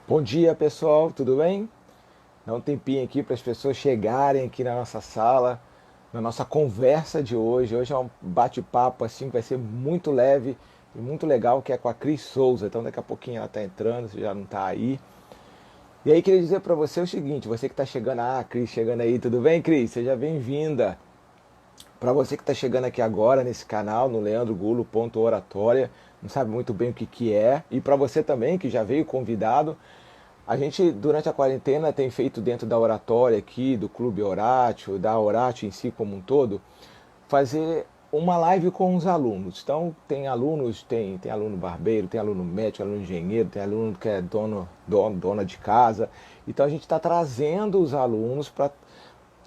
Bom dia, pessoal, tudo bem? Dá um tempinho aqui para as pessoas chegarem aqui na nossa sala, na nossa conversa de hoje. Hoje é um bate-papo assim que vai ser muito leve e muito legal, que é com a Cris Souza. Então daqui a pouquinho ela está entrando, se já não está aí. E aí queria dizer para você o seguinte, você que está chegando, Cris chegando aí, tudo bem, Cris? Seja bem-vinda. Para você que está chegando aqui agora nesse canal, no leandrogulo.oratória, não sabe muito bem o que, que é, e para você também que já veio convidado, a gente, durante a quarentena, tem feito dentro da oratória aqui, do Clube Oratio, da Oratio em si como um todo, fazer uma live com os alunos. Então, tem alunos, tem aluno barbeiro, tem aluno médico, aluno engenheiro, tem aluno que é dona de casa. Então, a gente está trazendo os alunos para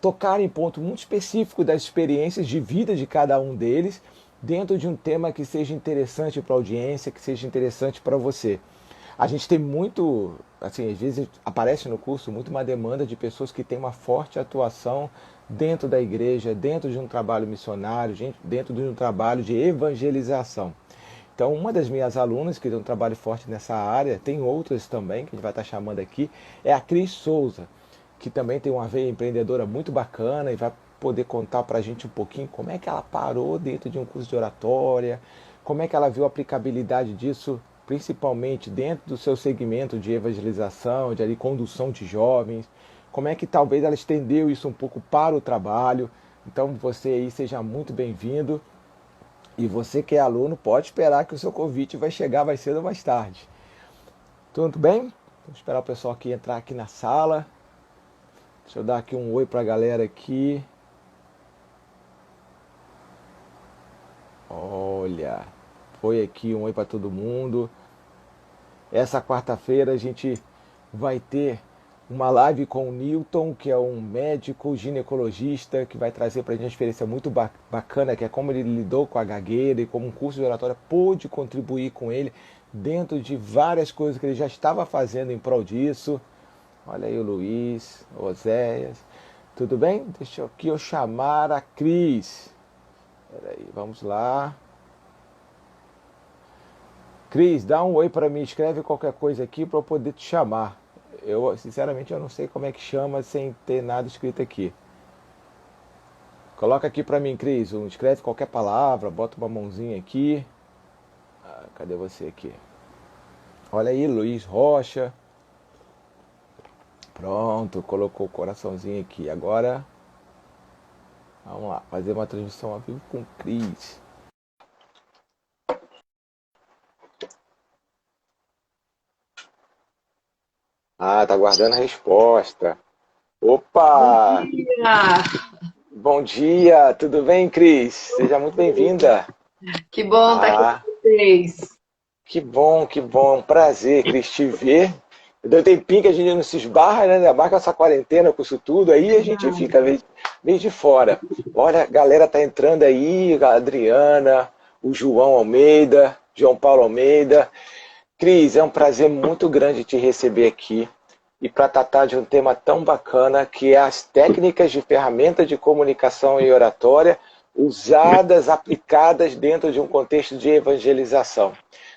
tocar em ponto muito específico das experiências de vida de cada um deles, dentro de um tema que seja interessante para a audiência, que seja interessante para você. A gente tem muito, assim, às vezes aparece no curso muito uma demanda de pessoas que têm uma forte atuação dentro da igreja, dentro de um trabalho missionário, dentro de um trabalho de evangelização. Então, uma das minhas alunas que tem um trabalho forte nessa área, tem outras também que a gente vai estar chamando aqui, é a Cris Souza, que também tem uma veia empreendedora muito bacana e vai poder contar para a gente um pouquinho como é que ela parou dentro de um curso de oratória, como é que ela viu a aplicabilidade disso, principalmente dentro do seu segmento de evangelização, de ali, condução de jovens, como é que talvez ela estendeu isso um pouco para o trabalho. Então você aí seja muito bem-vindo e você que é aluno pode esperar que o seu convite vai chegar mais cedo ou mais tarde. Tudo bem? Vamos esperar o pessoal aqui entrar aqui na sala. Deixa eu dar aqui um oi para a galera aqui. Olha, foi aqui um oi para todo mundo. Essa quarta-feira a gente vai ter uma live com o Newton, que é um médico ginecologista, que vai trazer para a gente uma experiência muito bacana, que é como ele lidou com a gagueira e como um curso de oratória pôde contribuir com ele dentro de várias coisas que ele já estava fazendo em prol disso. Olha aí o Luiz, o Oséias. Tudo bem? Deixa aqui eu chamar a Cris. Peraí, vamos lá. Cris, dá um oi para mim, escreve qualquer coisa aqui para eu poder te chamar. Eu, sinceramente, eu não sei como é que chama sem ter nada escrito aqui. Coloca aqui para mim, Cris, escreve qualquer palavra, bota uma mãozinha aqui. Cadê você aqui? Olha aí, Luiz Rocha. Pronto, colocou o coraçãozinho aqui. Agora, vamos lá, fazer uma transmissão ao vivo com Cris. Tá guardando a resposta. Bom Opa! dia! Bom dia, tudo bem, Cris? Seja muito bem-vinda. Que bom estar aqui Ah, com vocês. que bom, que bom. Um prazer, Cris, te ver. Deu um tempinho que a gente não se esbarra, né? Ainda mais com essa quarentena, com isso tudo, aí a gente fica meio de fora. Olha, a galera tá entrando aí, a Adriana, o João Almeida, João Paulo Almeida. Cris, é um prazer muito grande te receber aqui e para tratar de um tema tão bacana que é as técnicas de ferramentas de comunicação e oratória usadas, aplicadas dentro de um contexto de evangelização.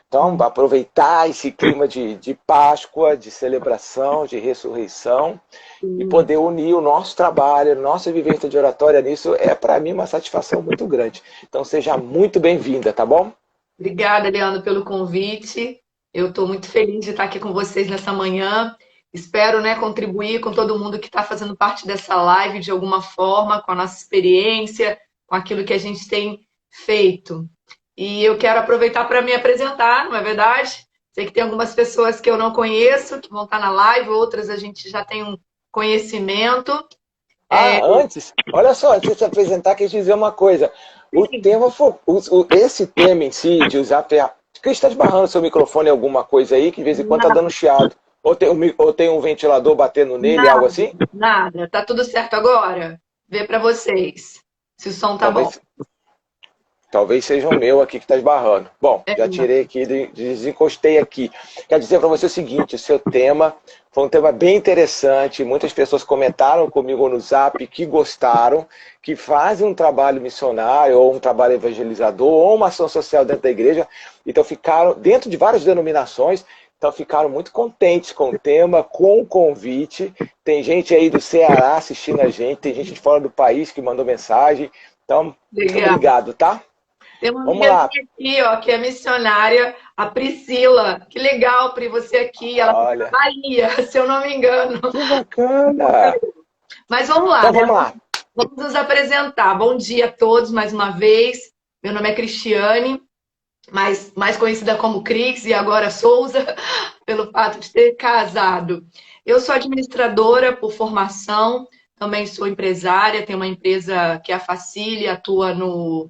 Então, aproveitar esse clima de Páscoa, de celebração, de ressurreição e Sim. poder unir o nosso trabalho, nossa vivência de oratória nisso é para mim uma satisfação muito grande. Então, seja muito bem-vinda, tá bom? Obrigada, Leandro, pelo convite. Eu estou muito feliz de estar aqui com vocês nessa manhã. Espero, né, contribuir com todo mundo que está fazendo parte dessa live de alguma forma, com a nossa experiência, com aquilo que a gente tem feito. E eu quero aproveitar para me apresentar, não é verdade? Sei que tem algumas pessoas que eu não conheço, que vão estar na live, outras a gente já tem um conhecimento. Antes, olha só, deixa eu te apresentar, quer dizer uma coisa. O tema foi, esse tema em si, de usar ferramentas. Que está esbarrando seu microfone em alguma coisa aí, que de vez em quando tá dando chiado. Ou tem um ventilador batendo nele, algo Nada, assim? nada. Tá tudo certo agora? Vê para vocês se o som tá bom. Talvez, talvez seja o meu aqui que está esbarrando. Bom, É, já tirei aqui, desencostei aqui. Quero dizer para você o seguinte: o seu tema foi um tema bem interessante. Muitas pessoas comentaram comigo no Zap que gostaram, que fazem um trabalho missionário, ou um trabalho evangelizador, ou uma ação social dentro da igreja. Então ficaram dentro de várias denominações. Então ficaram muito contentes com o tema, com o convite. Tem gente aí do Ceará assistindo a gente, tem gente de fora do país que mandou mensagem. Então, muito Legal. obrigado, tá? Tem uma Vamos amiga lá. minha aqui, ó, que é missionária, a Priscila. Que legal, Pri, você aqui. Ela fica na Olha, Bahia, se eu não me engano. que bacana. Mas vamos lá, Então né? vamos lá. Vamos nos apresentar. Bom dia a todos mais uma vez. Meu nome é Cristiane, mais conhecida como Cris e agora Souza, pelo fato de ter casado. Eu sou administradora por formação, também sou empresária, tenho uma empresa que é a Facile, atua no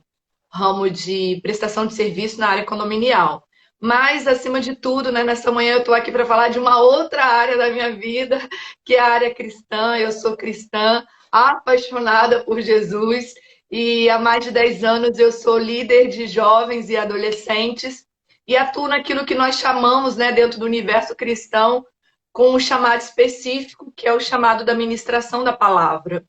ramo de prestação de serviço na área condominial. Mas, acima de tudo, né, nessa manhã eu estou aqui para falar de uma outra área da minha vida, que é a área cristã. Eu sou cristã, apaixonada por Jesus, e há mais de 10 anos eu sou líder de jovens e adolescentes e atuo naquilo que nós chamamos, né, dentro do universo cristão, com um chamado específico, que é o chamado da ministração da palavra.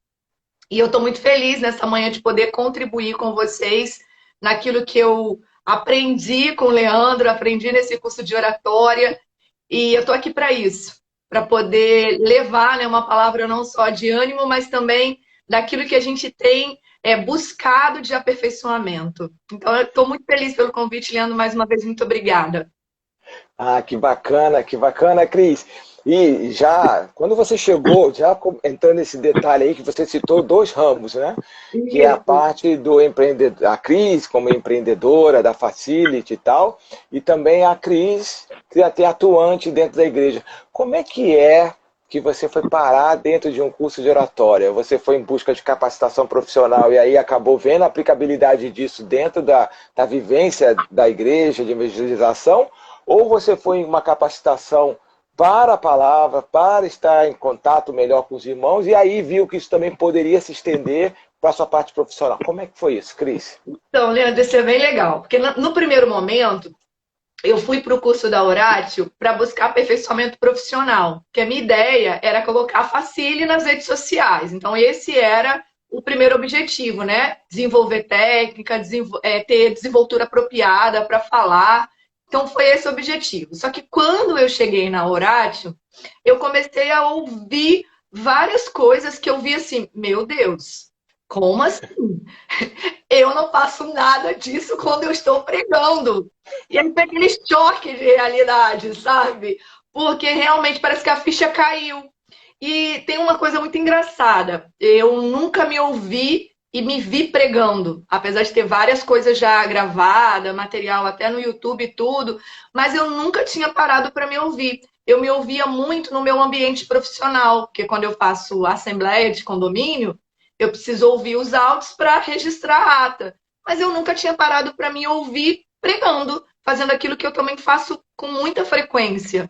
E eu estou muito feliz nessa manhã de poder contribuir com vocês naquilo que eu aprendi com o Leandro, aprendi nesse curso de oratória, e eu estou aqui para isso, para poder levar, né, uma palavra não só de ânimo, mas também daquilo que a gente tem buscado de aperfeiçoamento. Então, eu estou muito feliz pelo convite, Leandro, mais uma vez, muito obrigada. Ah, que bacana, Cris. E já, quando você chegou, já entrando nesse detalhe aí, que você citou dois ramos, né? Que é a Isso. parte do empreendedor, a Cris como empreendedora da Facility e tal, e também a Cris, que é até atuante dentro da igreja. Como é que você foi parar dentro de um curso de oratória? Você foi em busca de capacitação profissional e aí acabou vendo a aplicabilidade disso dentro da vivência da igreja, de evangelização? Ou você foi em uma capacitação para a palavra, para estar em contato melhor com os irmãos, e aí viu que isso também poderia se estender para a sua parte profissional? Como é que foi isso, Cris? Então, Leandro, isso é bem legal, porque no primeiro momento eu fui para o curso da Oratio para buscar aperfeiçoamento profissional, que a minha ideia era colocar a Facile nas redes sociais. Então, esse era o primeiro objetivo, né? Desenvolver técnica, ter desenvoltura apropriada para falar. Então, foi esse o objetivo. Só que quando eu cheguei na Oratio, eu comecei a ouvir várias coisas que eu vi assim, meu Deus, como assim? Eu não faço nada disso quando eu estou pregando. E aí foi aquele choque de realidade, sabe? Porque realmente parece que a ficha caiu. E tem uma coisa muito engraçada. Eu nunca me ouvi e me vi pregando, apesar de ter várias coisas já gravadas, material até no YouTube e tudo, mas eu nunca tinha parado para me ouvir. Eu me ouvia muito no meu ambiente profissional, porque quando eu faço assembleia de condomínio, eu preciso ouvir os áudios para registrar a ata. Mas eu nunca tinha parado para me ouvir pregando, fazendo aquilo que eu também faço com muita frequência.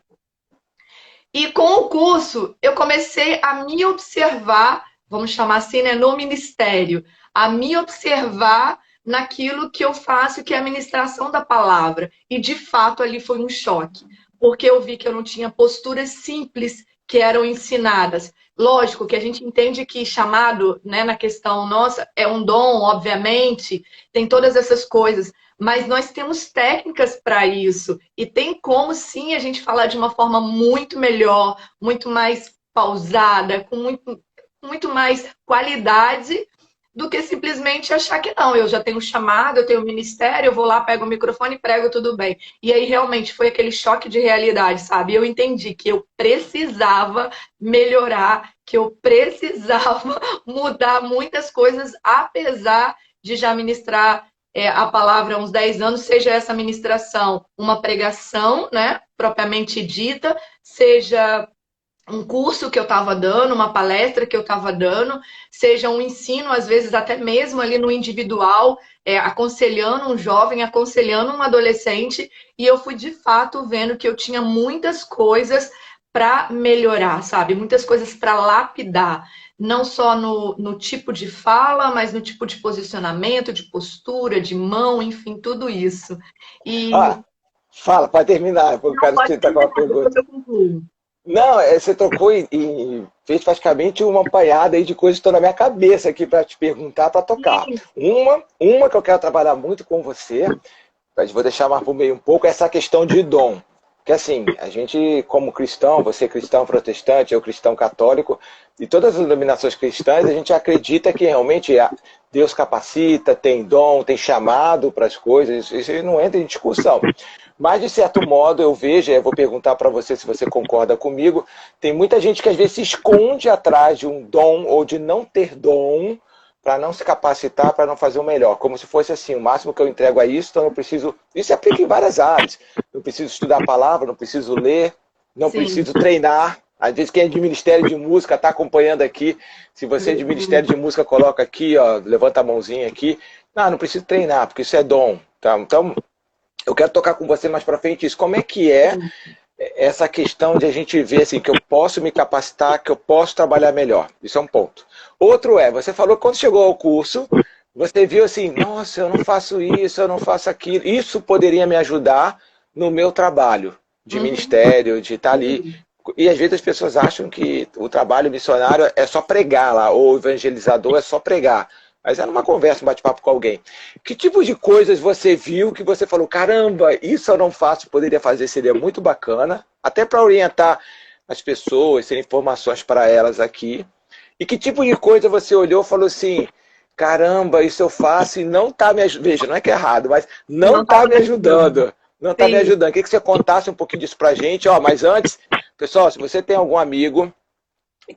E com o curso, eu comecei a me observar, vamos chamar assim, né, no ministério, a me observar naquilo que eu faço, que é a ministração da palavra. E, de fato, ali foi um choque, porque eu vi que eu não tinha posturas simples que eram ensinadas. Lógico que a gente entende que chamado, né, na questão nossa, é um dom, obviamente, tem todas essas coisas, mas nós temos técnicas para isso e tem como sim a gente falar de uma forma muito melhor, muito mais pausada, com muito mais qualidade do que simplesmente achar que não, eu já tenho chamado, eu tenho ministério, eu vou lá, pego o microfone e prego, tudo bem. E aí realmente foi aquele choque de realidade, sabe? Eu entendi que eu precisava melhorar, que eu precisava mudar muitas coisas, apesar de já ministrar a palavra há uns 10 anos, seja essa ministração uma pregação, né, propriamente dita, seja um curso que eu estava dando, uma palestra que eu estava dando, seja um ensino, às vezes até mesmo ali no individual, aconselhando um jovem, aconselhando um adolescente, e eu fui de fato vendo que eu tinha muitas coisas para melhorar, sabe? Muitas coisas para lapidar, não só no tipo de fala, mas no tipo de posicionamento, de postura, de mão, enfim, tudo isso. E Ah, fala, para terminar, porque eu não quero pode tentar com uma terminar, depois pergunta. eu concluo. Não, você trocou e fez praticamente uma apanhada aí de coisas que estão na minha cabeça aqui para te perguntar, para tocar. Uma que eu quero trabalhar muito com você, mas vou deixar mais para o meio um pouco, é essa questão de dom. que assim, a gente como cristão, você cristão protestante, eu cristão católico, e todas as denominações cristãs, a gente acredita que realmente Deus capacita, tem dom, tem chamado para as coisas, isso não entra em discussão. Mas, de certo modo, eu vejo, eu vou perguntar para você se você concorda comigo, tem muita gente que às vezes se esconde atrás de um dom ou de não ter dom para não se capacitar, para não fazer o melhor. Como se fosse assim, o máximo que eu entrego a isso, então eu preciso... Isso se aplica em várias áreas. Não preciso estudar a palavra, não preciso ler, não Sim. preciso treinar. Às vezes quem é de Ministério de Música está acompanhando aqui. Se você é de Ministério de Música, coloca aqui, ó, levanta a mãozinha aqui. Não preciso treinar, porque isso é dom. Tá? Então, eu quero tocar com você mais para frente isso. Como é que é essa questão de a gente ver assim, que eu posso me capacitar, que eu posso trabalhar melhor? Isso é um ponto. Outro você falou que quando chegou ao curso, você viu assim, nossa, eu não faço isso, eu não faço aquilo. Isso poderia me ajudar no meu trabalho de Uhum. ministério, de estar ali. Sim. E às vezes as pessoas acham que o trabalho missionário é só pregar lá, ou evangelizador é só pregar. Mas era uma conversa, um bate-papo com alguém. Que tipo de coisas você viu que você falou, caramba, isso eu não faço, poderia fazer, seria muito bacana, até para orientar as pessoas, ter informações para elas aqui. E que tipo de coisa você olhou e falou assim, caramba, isso eu faço e não está me ajudando. Veja, não é que é errado, mas não Não está estava me me ajudando. ajudando. Não está me Sim. ajudando. Queria que você contasse um pouquinho disso pra gente. Mas antes, pessoal, se você tem algum amigo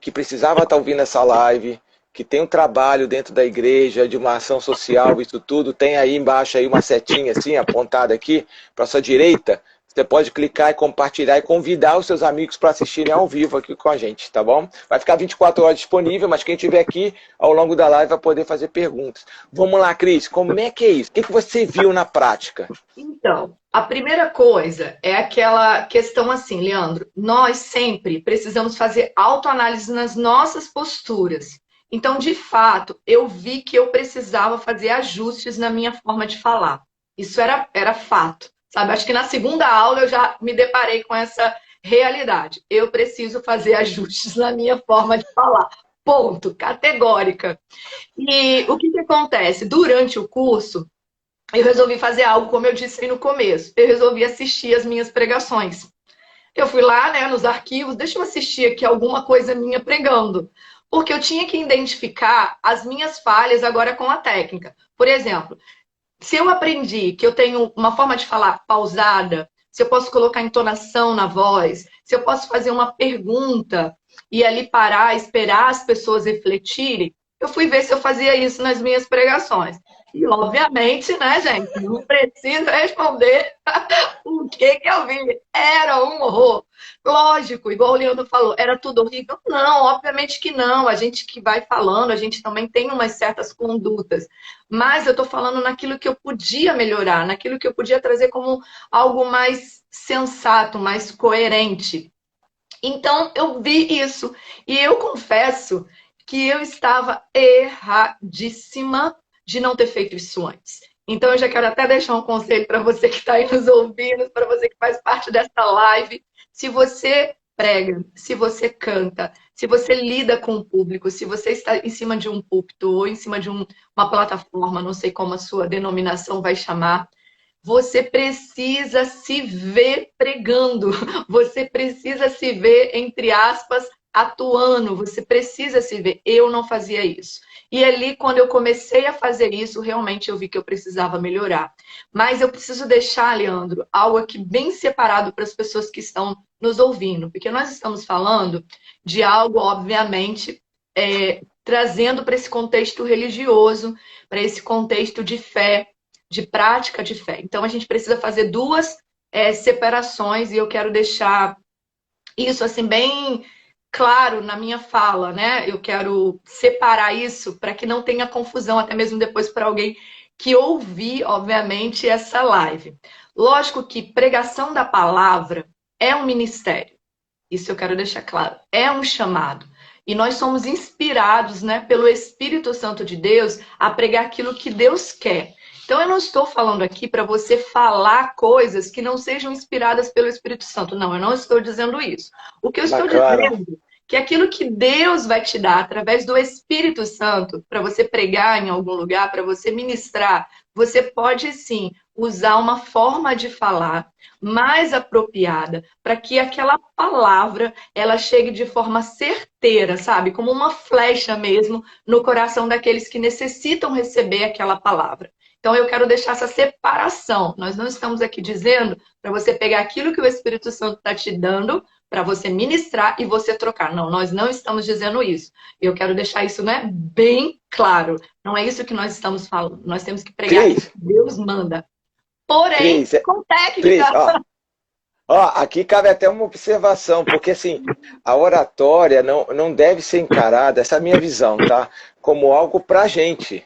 que precisava estar ouvindo essa live, que tem um trabalho dentro da igreja, de uma ação social, isso tudo, tem aí embaixo aí uma setinha assim, apontada aqui, para sua direita. Você pode clicar e compartilhar e convidar os seus amigos para assistirem ao vivo aqui com a gente, tá bom? Vai ficar 24 horas disponível, mas quem estiver aqui ao longo da live vai poder fazer perguntas. Vamos lá, Cris, como é que é isso? O que você viu na prática? Então, a primeira coisa é aquela questão assim, Leandro, nós sempre precisamos fazer autoanálise nas nossas posturas. Então, de fato, eu vi que eu precisava fazer ajustes na minha forma de falar. Isso era fato, sabe? Acho que na segunda aula eu já me deparei com essa realidade. Eu preciso fazer ajustes na minha forma de falar. Ponto, categórica. E o que que acontece? Durante o curso, eu resolvi fazer algo, como eu disse aí no começo. Eu resolvi assistir as minhas pregações. Eu fui lá, né, nos arquivos, deixa eu assistir aqui alguma coisa minha pregando. Porque eu tinha que identificar as minhas falhas agora com a técnica. Por exemplo, se eu aprendi que eu tenho uma forma de falar pausada, se eu posso colocar entonação na voz, se eu posso fazer uma pergunta e ali parar, esperar as pessoas refletirem, eu fui ver se eu fazia isso nas minhas pregações. E, obviamente, né, gente, não preciso responder o que que eu vi. Era um horror. Lógico, igual o Leandro falou, era tudo horrível? Não, obviamente que não. A gente que vai falando, a gente também tem umas certas condutas. Mas eu estou falando naquilo que eu podia melhorar, naquilo que eu podia trazer como algo mais sensato, mais coerente. Então, eu vi isso. E eu confesso que eu estava erradíssima de não ter feito isso antes. Então, eu já quero até deixar um conselho para você que está aí nos ouvindo, para você que faz parte dessa live. Se você prega, se você canta, se você lida com o público, se você está em cima de um púlpito ou em cima de uma plataforma, não sei como a sua denominação vai chamar, você precisa se ver pregando, você precisa se ver, entre aspas, atuando, você precisa se ver. Eu não fazia isso. E ali, quando eu comecei a fazer isso, realmente eu vi que eu precisava melhorar. Mas eu preciso deixar, Leandro, algo aqui bem separado para as pessoas que estão nos ouvindo, porque nós estamos falando de algo, obviamente, trazendo para esse contexto religioso, para esse contexto de fé, de prática de fé. Então, a gente precisa fazer duas separações e eu quero deixar isso assim bem claro na minha fala, né? Eu quero separar isso para que não tenha confusão, até mesmo depois para alguém que ouvir, obviamente, essa live. Lógico que pregação da palavra é um ministério. Isso eu quero deixar claro. É um chamado. E nós somos inspirados, né, pelo Espírito Santo de Deus a pregar aquilo que Deus quer. Então, eu não estou falando aqui para você falar coisas que não sejam inspiradas pelo Espírito Santo. Não, eu não estou dizendo isso. O que eu estou Bacana. dizendo é que aquilo que Deus vai te dar através do Espírito Santo para você pregar em algum lugar, para você ministrar, você pode sim usar uma forma de falar mais apropriada para que aquela palavra ela chegue de forma certeira, sabe? Como uma flecha mesmo no coração daqueles que necessitam receber aquela palavra. Então eu quero deixar essa separação. Nós não estamos aqui dizendo para você pegar aquilo que o Espírito Santo está te dando para você ministrar e você trocar. Não, nós não estamos dizendo isso. Eu quero deixar isso, né, bem claro. Não é isso que nós estamos falando. Nós temos que pregar aquilo Cris, que Deus manda. Porém, Cris, com Cris, técnica. ó, aqui cabe até uma observação, porque assim, a oratória não deve ser encarada, essa é a minha visão, tá? Como algo pra gente.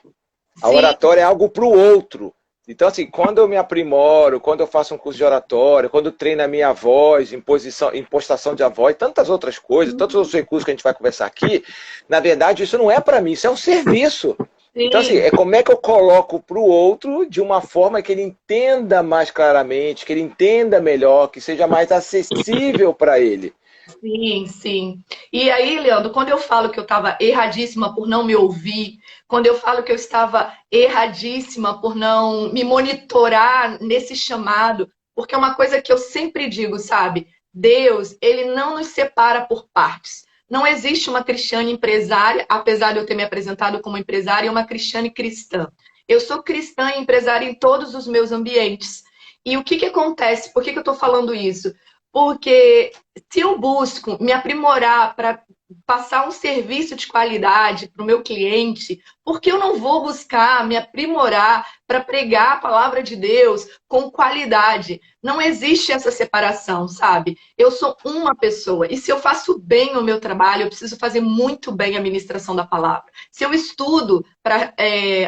A Sim, oratória é algo pro outro. Então, assim, quando eu me aprimoro, quando eu faço um curso de oratória, quando eu treino a minha voz, impostação de voz, tantas outras coisas, tantos outros recursos que a gente vai conversar aqui, na verdade, isso não é para mim, isso é um serviço. Então, assim, sim. é como é que eu coloco para o outro de uma forma que ele entenda mais claramente, que ele entenda melhor, que seja mais acessível para ele. Sim, sim. E aí, Leandro, quando eu falo que eu estava erradíssima por não me ouvir, quando eu falo que eu estava erradíssima por não me monitorar nesse chamado, porque é uma coisa que eu sempre digo, sabe? Deus, ele não nos separa por partes. Não existe uma cristiane empresária, apesar de eu ter me apresentado como empresária, e uma cristiane cristã. Eu sou cristã e empresária em todos os meus ambientes. E o que que acontece? Por que que eu estou falando isso? Porque se eu busco me aprimorar para passar um serviço de qualidade para o meu cliente, por que eu não vou buscar me aprimorar para pregar a palavra de Deus com qualidade? Não existe essa separação, sabe? Eu sou uma pessoa e se eu faço bem o meu trabalho, eu preciso fazer muito bem a ministração da palavra. Se eu estudo para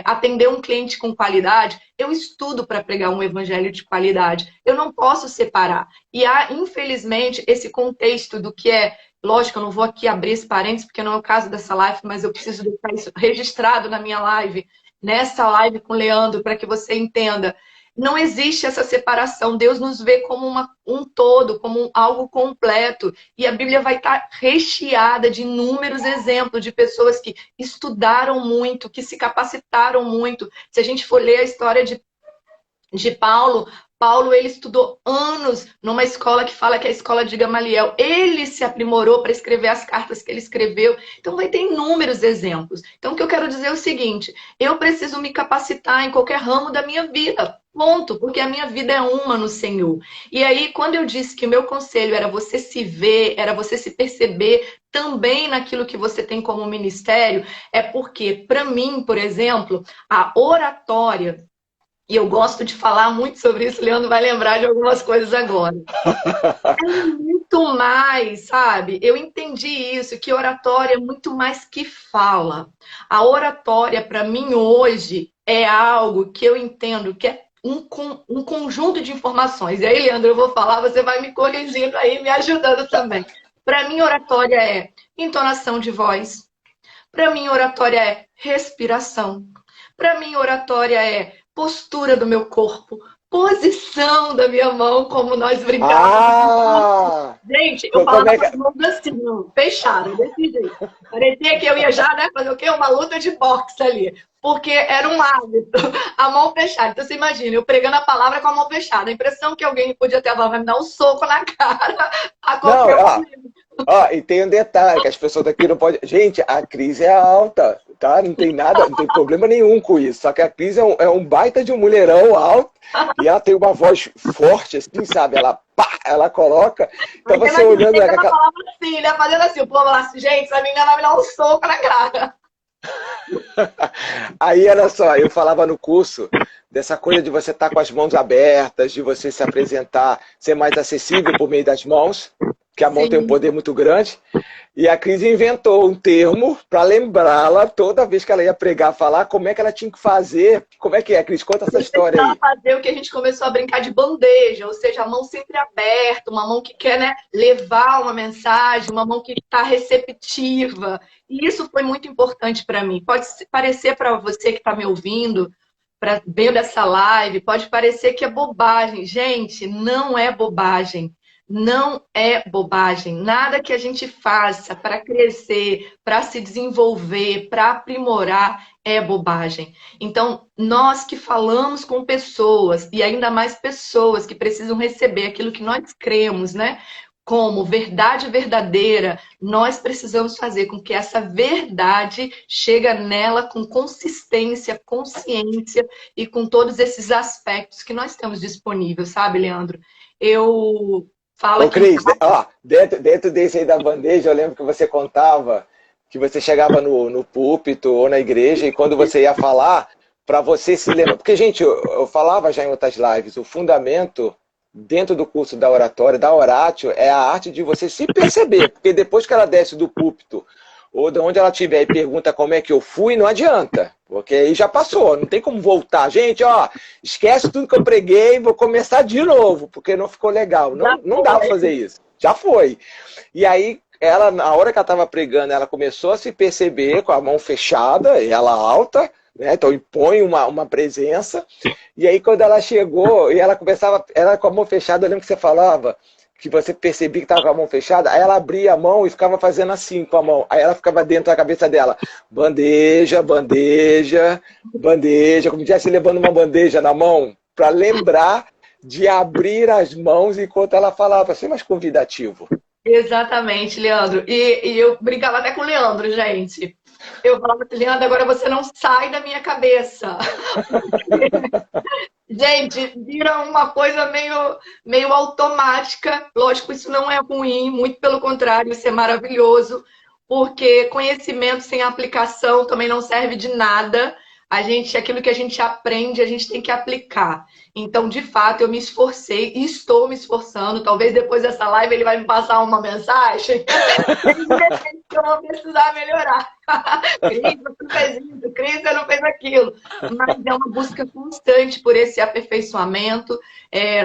atender um cliente com qualidade, eu estudo para pregar um evangelho de qualidade. Eu não posso separar. E há, infelizmente, esse contexto do que é. Lógico, eu não vou aqui abrir esse parênteses, porque não é o caso dessa live, mas eu preciso deixar isso registrado na minha live, nessa live com o Leandro, para que você entenda. Não existe essa separação. Deus nos vê como um todo, como algo completo. E a Bíblia vai estar recheada de inúmeros exemplos de pessoas que estudaram muito, que se capacitaram muito. Se a gente for ler a história de Paulo, Paulo ele estudou anos numa escola que fala que é a escola de Gamaliel. Ele se aprimorou para escrever as cartas que ele escreveu. Então vai ter inúmeros exemplos. Então o que eu quero dizer é o seguinte, eu preciso me capacitar em qualquer ramo da minha vida. Ponto, porque a minha vida é uma no Senhor. E aí, quando eu disse que o meu conselho era você se ver, era você se perceber também naquilo que você tem como ministério, é porque, para mim, por exemplo, a oratória, e eu gosto de falar muito sobre isso, o Leandro vai lembrar de algumas coisas agora. É muito mais, sabe? Eu entendi isso, que oratória é muito mais que fala. A oratória, para mim, hoje, é algo que eu entendo que é um conjunto de informações. E aí, Leandro, eu vou falar, você vai me corrigindo aí, me ajudando também. Para mim, oratória é entonação de voz. Para mim, oratória é respiração. Para mim, oratória é postura do meu corpo, posição da minha mão, como nós brincávamos. Ah! Gente, eu Como falava é com que. as mãos assim, fechadas, desse jeito. Parecia que eu ia já, né, fazer o quê? Uma luta de boxe ali. Porque era um hábito, a mão fechada. Então, você imagina, eu pregando a palavra com a mão fechada. A impressão que alguém podia ter, vai me dar um soco na cara a Não, qualquer momento. e tem um detalhe que as pessoas daqui não podem. Gente, a Cris é alta, tá? Não tem nada, não tem problema nenhum com isso. Só que a Cris é um baita de um mulherão alto e ela tem uma voz forte, assim, sabe? Ela, pá, ela coloca. Então Aí, você imagina, olhando. ela falava assim, né? Fazendo assim, o povo lá assim, gente, essa menina vai me dar um soco na cara. Aí, olha só, eu falava no curso dessa coisa de você estar com as mãos abertas, de você se apresentar, ser mais acessível por meio das mãos, que a mão tem um Sim. poder muito grande. E a Cris inventou um termo para lembrá-la toda vez que ela ia pregar, falar como é que ela tinha que fazer. Como é que é, Cris? Conta essa Eu história precisava aí. fazer o que a gente começou a brincar de bandeja, ou seja, a mão sempre aberta, uma mão que quer, né, levar uma mensagem, uma mão que está receptiva. E isso foi muito importante para mim. Pode parecer para você que está me ouvindo, para veio dessa live, pode parecer que é bobagem. Gente, não é bobagem. não é bobagem. Nada que a gente faça para crescer, para se desenvolver, para aprimorar é bobagem. Então, nós que falamos com pessoas, e ainda mais pessoas que precisam receber aquilo que nós cremos, né? Como verdade verdadeira, nós precisamos fazer com que essa verdade chegue nela com consistência, consciência e com todos esses aspectos que nós temos disponíveis, sabe, Leandro? Eu falo Ô, aqui em Cris, casa. ó, dentro desse aí da bandeja, eu lembro que você contava que você chegava no púlpito ou na igreja e quando você ia falar, para você se lembrar. Porque, gente, eu falava já em outras lives, o fundamento dentro do curso da oratória, da oratio, é a arte de você se perceber. Porque depois que ela desce do púlpito ou de onde ela estiver e pergunta como é que eu fui, não adianta. Porque aí já passou, não tem como voltar. Gente, ó, esquece tudo que eu preguei, vou começar de novo, porque não ficou legal. Não, não dá para fazer isso. Já foi. E aí, ela, na hora que ela estava pregando, ela começou a se perceber com a mão fechada, e ela alta, né? Então impõe uma presença. E aí, quando ela chegou, e ela começava, ela com a mão fechada, eu lembro que você falava, que você percebia que estava com a mão fechada, aí ela abria a mão e ficava fazendo assim com a mão. Aí ela ficava dentro da cabeça dela, bandeja, bandeja, bandeja, como se estivesse levando uma bandeja na mão, para lembrar de abrir as mãos enquanto ela falava, assim, mais convidativo. Exatamente, Leandro. E eu brincava até com o Leandro, gente. Eu falava assim, Leandro, agora você não sai da minha cabeça. Gente, vira uma coisa meio automática. Lógico, isso não é ruim, muito pelo contrário, isso é maravilhoso, porque conhecimento sem aplicação também não serve de nada. Aquilo que a gente aprende, a gente tem que aplicar. Então, de fato, eu me esforcei e estou me esforçando. Talvez depois dessa live ele vai me passar uma mensagem. Que eu vou precisar melhorar. Cris, você não fez isso, Cris, você não fez aquilo. Mas é uma busca constante por esse aperfeiçoamento.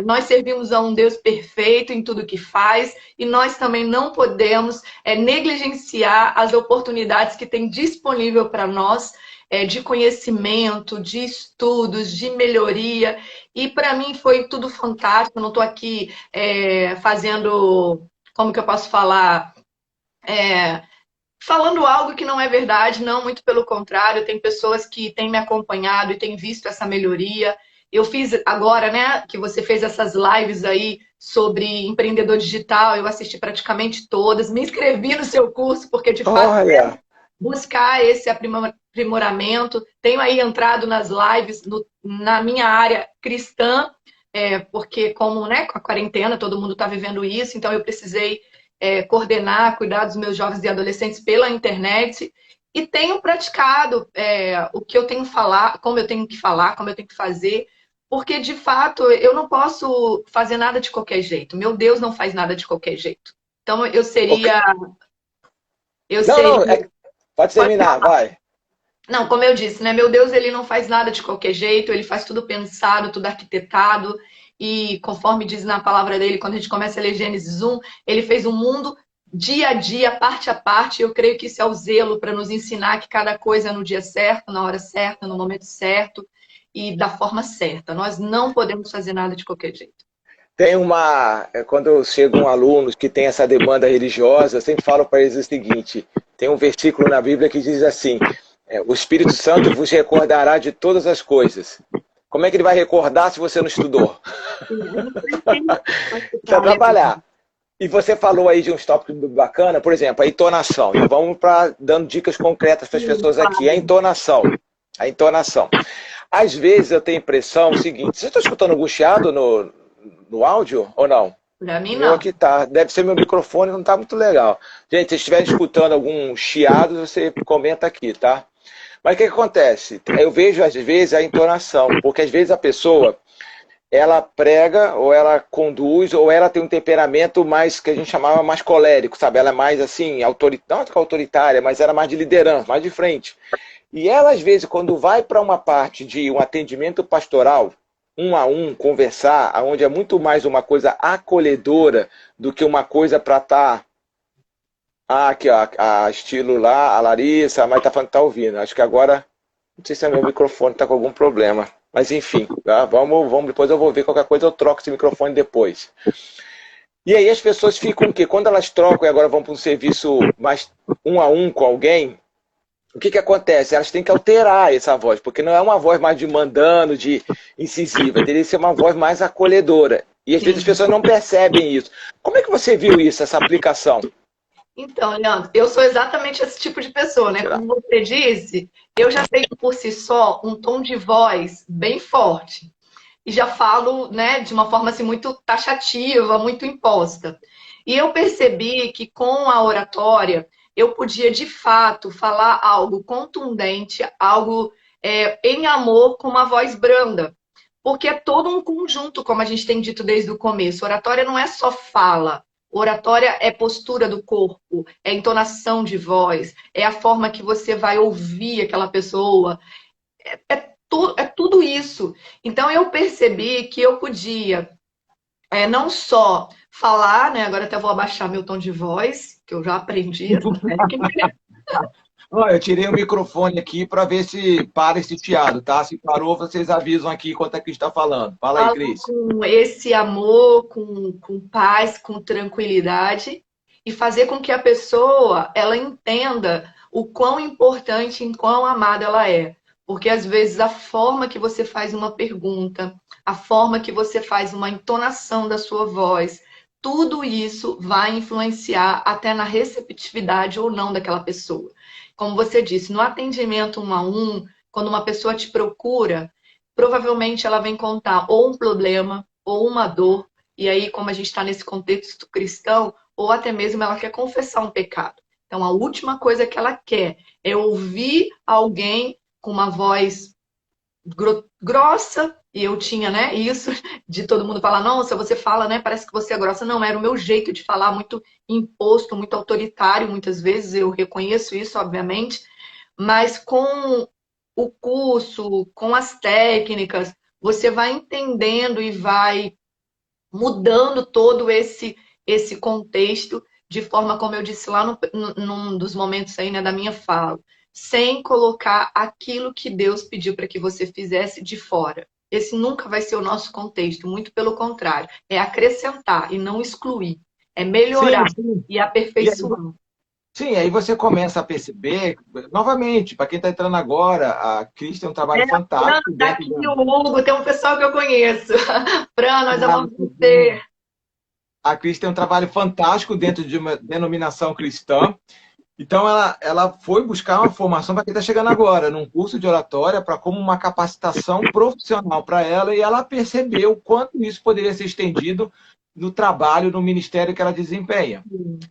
Nós servimos a um Deus perfeito em tudo que faz e nós também não podemos negligenciar as oportunidades que tem disponível para nós de conhecimento, de estudos, de melhoria. E para mim foi tudo fantástico. Eu não estou aqui fazendo, como que eu posso falar? Falando algo que não é verdade, não, muito pelo contrário, tem pessoas que têm me acompanhado e têm visto essa melhoria. Eu fiz agora, né, que você fez essas lives aí sobre empreendedor digital, eu assisti praticamente todas, me inscrevi no seu curso, porque de fato Olha, buscar esse aprimoramento. Tenho aí entrado nas lives na minha área cristã, porque como, né, com a quarentena todo mundo está vivendo isso, então eu precisei coordenar, cuidar dos meus jovens e adolescentes pela internet e tenho praticado o que eu tenho que falar, como eu tenho que falar, como eu tenho que fazer, porque de fato eu não posso fazer nada de qualquer jeito. Meu Deus não faz nada de qualquer jeito. Então eu ok. seria, eu Não, não, seria, pode pode terminar, vai. Não, como eu disse, né? Meu Deus, ele não faz nada de qualquer jeito, ele faz tudo pensado, tudo arquitetado. E conforme diz na palavra dele, quando a gente começa a ler Gênesis 1, ele fez um mundo dia a dia, parte a parte. Eu creio que isso é o zelo para nos ensinar que cada coisa é no dia certo, na hora certa, no momento certo e da forma certa. Nós não podemos fazer nada de qualquer jeito. Tem quando chegam alunos que têm essa demanda religiosa, eu sempre falo para eles o seguinte, tem um versículo na Bíblia que diz assim, o Espírito Santo vos recordará de todas as coisas. Como é que ele vai recordar se você não estudou? Precisa trabalhar. E você falou aí de uns tópicos bacana, por exemplo, a entonação. E vamos dando dicas concretas para as pessoas aqui. A entonação. A entonação. Às vezes eu tenho a impressão o seguinte, você está escutando algum chiado no áudio ou não? Para mim, O meu não. aqui tá. Deve ser meu microfone, não está muito legal. Gente, se estiver escutando algum chiado, você comenta aqui, tá? Mas o que acontece? Eu vejo às vezes a entonação, porque às vezes a pessoa ela prega, ou ela conduz, ou ela tem um temperamento mais, que a gente chamava mais colérico, sabe? Ela é mais assim, não autoritária, mas era mais de liderança, mais de frente. E ela, às vezes, quando vai para uma parte de um atendimento pastoral, um a um, conversar, onde é muito mais uma coisa acolhedora do que uma coisa para estar... aqui, ó, a estilo lá, a Larissa, mas tá falando que tá ouvindo. Acho que agora, não sei se é meu microfone tá com algum problema. Mas enfim, tá? Vamos, depois eu vou ver qualquer coisa, eu troco esse microfone depois. E aí as pessoas ficam o quê? Quando elas trocam e agora vão para um serviço mais um a um com alguém, o que que acontece? Elas têm que alterar essa voz, porque não é uma voz mais de mandando, de incisiva, deveria ser uma voz mais acolhedora. E às vezes as Sim. pessoas não percebem isso. Como é que você viu isso, essa aplicação? Então, Leandro, eu sou exatamente esse tipo de pessoa, né? Será? Como você disse, eu já tenho por si só um tom de voz bem forte. E já falo, né, de uma forma assim muito taxativa, muito imposta. E eu percebi que com a oratória eu podia de fato falar algo contundente, algo em amor com uma voz branda, porque é todo um conjunto, como a gente tem dito desde o começo. Oratória não é só fala. Oratória é postura do corpo, é entonação de voz, é a forma que você vai ouvir aquela pessoa, é tudo isso. Então eu percebi que eu podia não só falar, né? Agora até vou abaixar meu tom de voz, que eu já aprendi essa técnica. Ó, eu tirei o microfone aqui para ver se para esse chiado, tá? Se parou, vocês avisam aqui enquanto a Cris está falando. Fala aí, Falo Cris. com esse amor, com paz, com tranquilidade e fazer com que a pessoa ela entenda o quão importante e quão amada ela é. Porque às vezes a forma que você faz uma pergunta, a forma que você faz uma entonação da sua voz, tudo isso vai influenciar até na receptividade ou não daquela pessoa. Como você disse, no atendimento um a um, quando uma pessoa te procura, provavelmente ela vem contar ou um problema ou uma dor, e aí, como a gente está nesse contexto cristão, ou até mesmo ela quer confessar um pecado. Então, a última coisa que ela quer é ouvir alguém com uma voz grossa, e eu tinha, né, isso de todo mundo falar, nossa, você fala, né, parece que você é grossa. Não, era o meu jeito de falar, muito imposto, muito autoritário, muitas vezes, eu reconheço isso, obviamente, mas com o curso, com as técnicas, você vai entendendo e vai mudando todo esse contexto de forma, como eu disse lá num dos momentos aí, né, da minha fala, sem colocar aquilo que Deus pediu para que você fizesse de fora. Esse nunca vai ser o nosso contexto, muito pelo contrário, é acrescentar e não excluir, é melhorar Sim, sim. e E aí, aperfeiçoar. sim, aí você começa a perceber, novamente, para quem está entrando agora, a Cris tem um trabalho Fran, fantástico tá dentro aqui o Hugo, tem um pessoal que eu conheço. Fran, nós da. amamos você. A Cris tem um trabalho fantástico dentro de uma denominação cristã. Então, ela foi buscar uma formação para quem está chegando agora, num curso de oratória, para como uma capacitação profissional para ela, e ela percebeu o quanto isso poderia ser estendido no trabalho, no ministério que ela desempenha.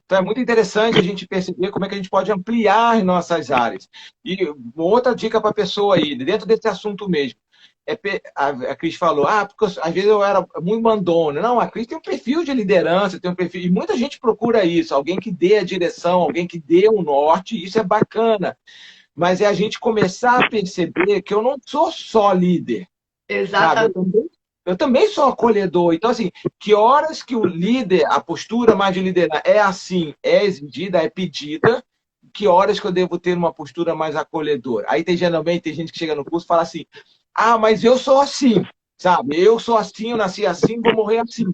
Então, é muito interessante a gente perceber como é que a gente pode ampliar nossas áreas. E uma outra dica para a pessoa aí, dentro desse assunto mesmo, a Cris falou, porque às vezes eu era muito mandona. Não, a Cris tem um perfil de liderança, tem um perfil, e muita gente procura isso, alguém que dê a direção, alguém que dê o norte, isso é bacana. Mas é a gente começar a perceber que eu não sou só líder, sabe? Exatamente. Eu também sou acolhedor. Então, assim, que horas que o líder, a postura mais de liderança é assim, é exigida, é pedida, que horas que eu devo ter uma postura mais acolhedora? Aí geralmente tem gente que chega no curso e fala assim, mas eu sou assim, sabe? Eu sou assim, eu nasci assim, vou morrer assim.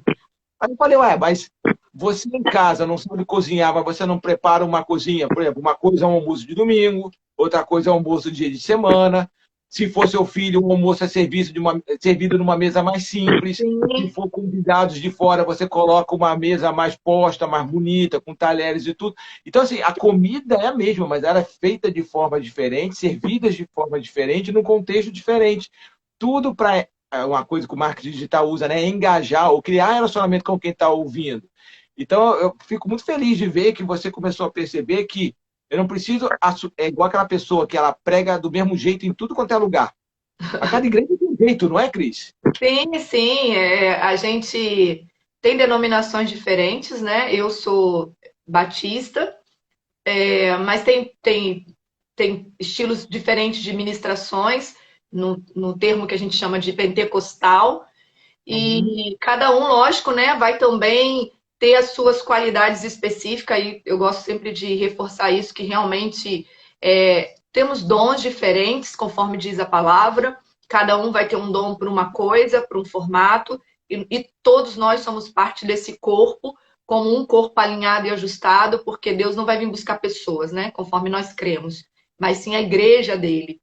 Aí eu falei, mas você em casa não sabe cozinhar, mas você não prepara uma cozinha, por exemplo, uma coisa é um almoço de domingo, outra coisa é um almoço de dia de semana. Se for seu filho, o almoço é servido numa mesa mais simples. Se Sim, for convidados de fora, você coloca uma mesa mais posta, mais bonita, com talheres e tudo. Então, assim, a comida é a mesma, mas ela é feita de forma diferente, servida de forma diferente, num contexto diferente. Tudo para uma coisa que o marketing digital usa, né? Engajar ou criar relacionamento com quem está ouvindo. Então, eu fico muito feliz de ver que você começou a perceber que eu não preciso. É igual aquela pessoa que ela prega do mesmo jeito em tudo quanto é lugar. A cada igreja tem um jeito, não é, Cris? sim, sim. A gente tem denominações diferentes, né? Eu sou batista, mas tem estilos diferentes de ministrações, no termo que a gente chama de pentecostal. Uhum. E cada um, lógico, né, vai também ter as suas qualidades específicas, e eu gosto sempre de reforçar isso, que realmente temos dons diferentes, conforme diz a palavra, cada um vai ter um dom para uma coisa, para um formato, e todos nós somos parte desse corpo, como um corpo alinhado e ajustado, porque Deus não vai vir buscar pessoas, né? Conforme nós cremos, mas sim a igreja dele.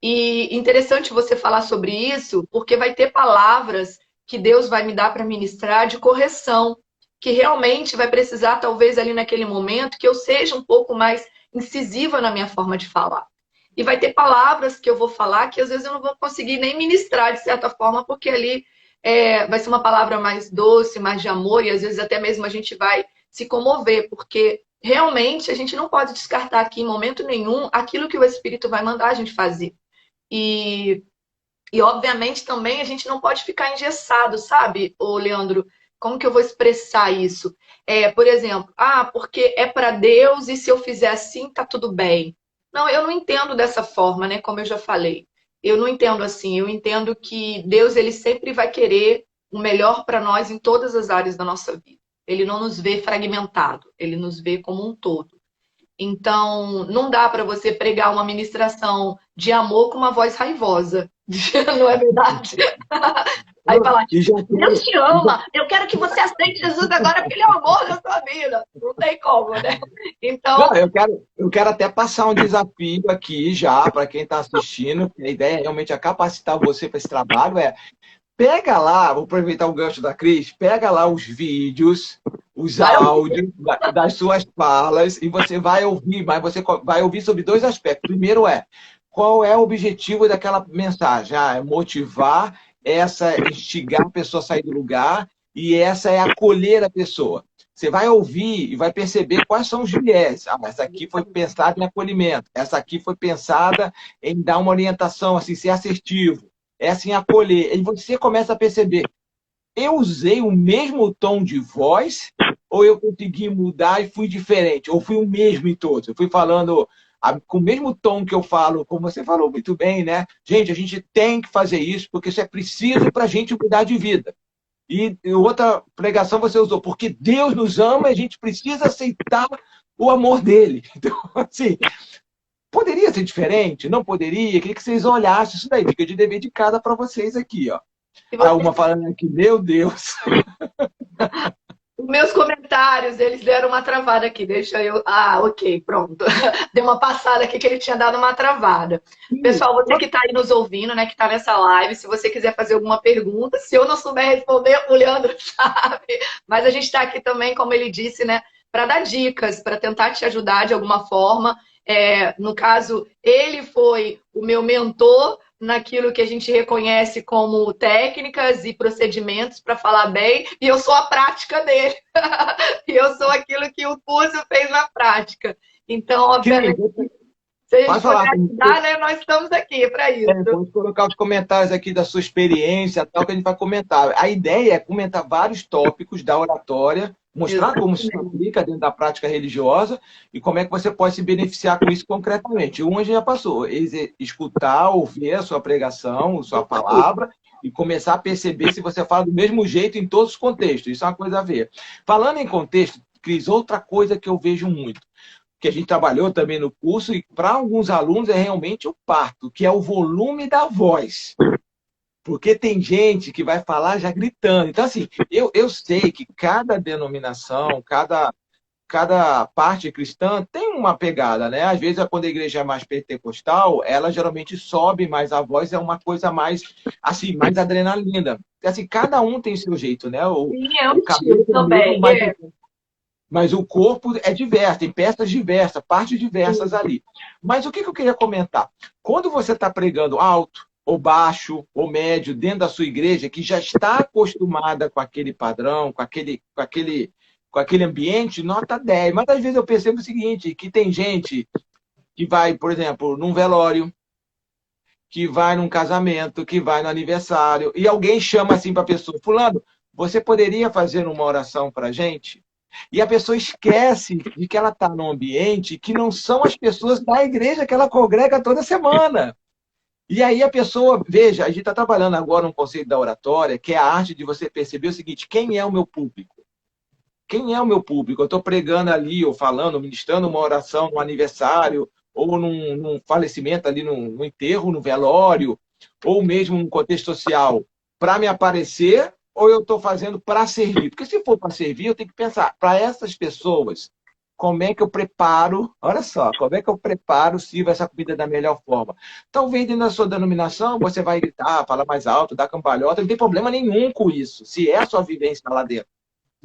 E interessante você falar sobre isso, porque vai ter palavras que Deus vai me dar para ministrar de correção, que realmente vai precisar, talvez ali naquele momento, que eu seja um pouco mais incisiva na minha forma de falar. E vai ter palavras que eu vou falar que às vezes eu não vou conseguir nem ministrar de certa forma, porque ali vai ser uma palavra mais doce, mais de amor, e às vezes até mesmo a gente vai se comover, porque realmente a gente não pode descartar aqui em momento nenhum aquilo que o Espírito vai mandar a gente fazer. E, obviamente, também a gente não pode ficar engessado, sabe, ô Leandro? Como que eu vou expressar isso? Por exemplo, porque é para Deus e se eu fizer assim, tá tudo bem. Não, eu não entendo dessa forma, né? Como eu já falei. Eu não entendo assim. Eu entendo que Deus, ele sempre vai querer o melhor para nós em todas as áreas da nossa vida. Ele não nos vê fragmentado, ele nos vê como um todo. Então, não dá para você pregar uma ministração de amor com uma voz raivosa. Não é verdade? Aí falar, E já Deus tem, te ama, eu quero que você aceite Jesus agora porque ele é o amor da sua vida. Não tem como, né? Não, Então, eu quero até passar um desafio aqui já para quem está assistindo. A ideia é realmente capacitar você para esse trabalho. Pega lá, vou aproveitar o gancho da Cris, pega lá os vídeos, os vai áudios das suas falas e você vai ouvir, mas você vai ouvir sobre dois aspectos. Primeiro qual é o objetivo daquela mensagem? É motivar, instigar a pessoa a sair do lugar e essa é acolher a pessoa. Você vai ouvir e vai perceber quais são os viés. Essa aqui foi pensada em acolhimento, essa aqui foi pensada em dar uma orientação, assim, ser assertivo. É assim, acolher. E você começa a perceber, eu usei o mesmo tom de voz ou eu consegui mudar e fui diferente? Ou fui o mesmo em todos? Eu fui falando com o mesmo tom que eu falo, como você falou muito bem, né? Gente, a gente tem que fazer isso porque isso é preciso para a gente mudar de vida. E outra pregação você usou, porque Deus nos ama e a gente precisa aceitar o amor dele. Então, assim, poderia ser diferente? Não poderia? Queria que vocês olhassem isso daí. Fica de dever de cada para vocês aqui, ó. se A você uma falando aqui, meu Deus. os meus comentários, eles deram uma travada aqui. Deixa eu. Ok, pronto. Deu uma passada aqui que ele tinha dado uma travada. Pessoal, você que está aí nos ouvindo, né, que está nessa live, se você quiser fazer alguma pergunta, se eu não souber responder, o Leandro sabe. Mas a gente está aqui também, como ele disse, né, para dar dicas, para tentar te ajudar de alguma forma. No caso, ele foi o meu mentor naquilo que a gente reconhece como técnicas e procedimentos para falar bem, e eu sou a prática dele. E eu sou aquilo que o Púzio fez na prática. Então, obviamente, se a gente Pode puder falar. ajudar, né, nós estamos aqui para isso. Pode colocar os comentários aqui da sua experiência, tal, que a gente vai comentar. A ideia é comentar vários tópicos da oratória, mostrar como se aplica dentro da prática religiosa e como é que você pode se beneficiar com isso concretamente. Um a gente já passou, escutar, ouvir a sua pregação, a sua palavra e começar a perceber se você fala do mesmo jeito em todos os contextos. Isso é uma coisa a ver. Falando em contexto, Cris, outra coisa que eu vejo muito, que a gente trabalhou também no curso, e para alguns alunos é realmente o parto, que é o volume da voz. Porque tem gente que vai falar já gritando. Então, assim, eu sei que cada denominação, cada parte cristã tem uma pegada, né? Às vezes, quando a igreja é mais pentecostal, ela geralmente sobe mais a voz, é uma coisa mais, assim, mais adrenalina. Assim, cada um tem seu jeito, né? Sim, é um O cabelo estilo também. mas o corpo é diverso, tem peças diversas, partes diversas ali. Mas o que eu queria comentar? Quando você está pregando alto, ou baixo, ou médio, dentro da sua igreja, que já está acostumada com aquele padrão, com aquele ambiente, nota 10. Mas às vezes eu percebo o seguinte, que tem gente que vai, por exemplo, num velório, que vai num casamento, que vai no aniversário, e alguém chama assim para a pessoa, fulano, você poderia fazer uma oração para a gente? E a pessoa esquece de que ela está num ambiente que não são as pessoas da igreja que ela congrega toda semana. E aí a pessoa, veja, a gente está trabalhando agora um conceito da oratória, que é a arte de você perceber o seguinte, quem é o meu público? Quem é o meu público? Eu estou pregando ali, ou falando, ministrando uma oração no aniversário, ou num falecimento ali, no enterro, no velório, ou mesmo num contexto social, para me aparecer, ou eu estou fazendo para servir? Porque se for para servir, eu tenho que pensar, para essas pessoas, como é que eu preparo, olha só, como é que eu preparo, sirvo essa comida da melhor forma? Talvez dentro da sua denominação, você vai gritar, falar mais alto, dar cambalhota, não tem problema nenhum com isso, se é a sua vivência lá dentro.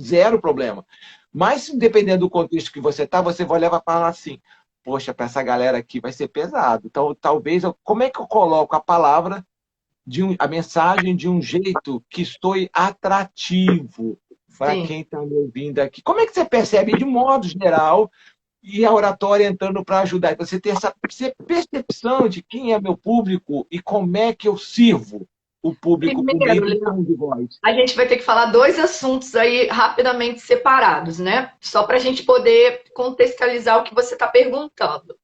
Zero problema. Mas, dependendo do contexto que você está, você vai levar para falar assim, poxa, para essa galera aqui vai ser pesado. Então, talvez, como é que eu coloco a palavra, a mensagem de um jeito que soe atrativo para Sim. quem está me ouvindo aqui? Como é que você percebe, de modo geral, e a oratória entrando para ajudar? Você ter essa percepção de quem é meu público e como é que eu sirvo o público com Primeiro, esse tom de voz. a gente vai ter que falar dois assuntos aí rapidamente separados, né? Só para a gente poder contextualizar o que você está perguntando.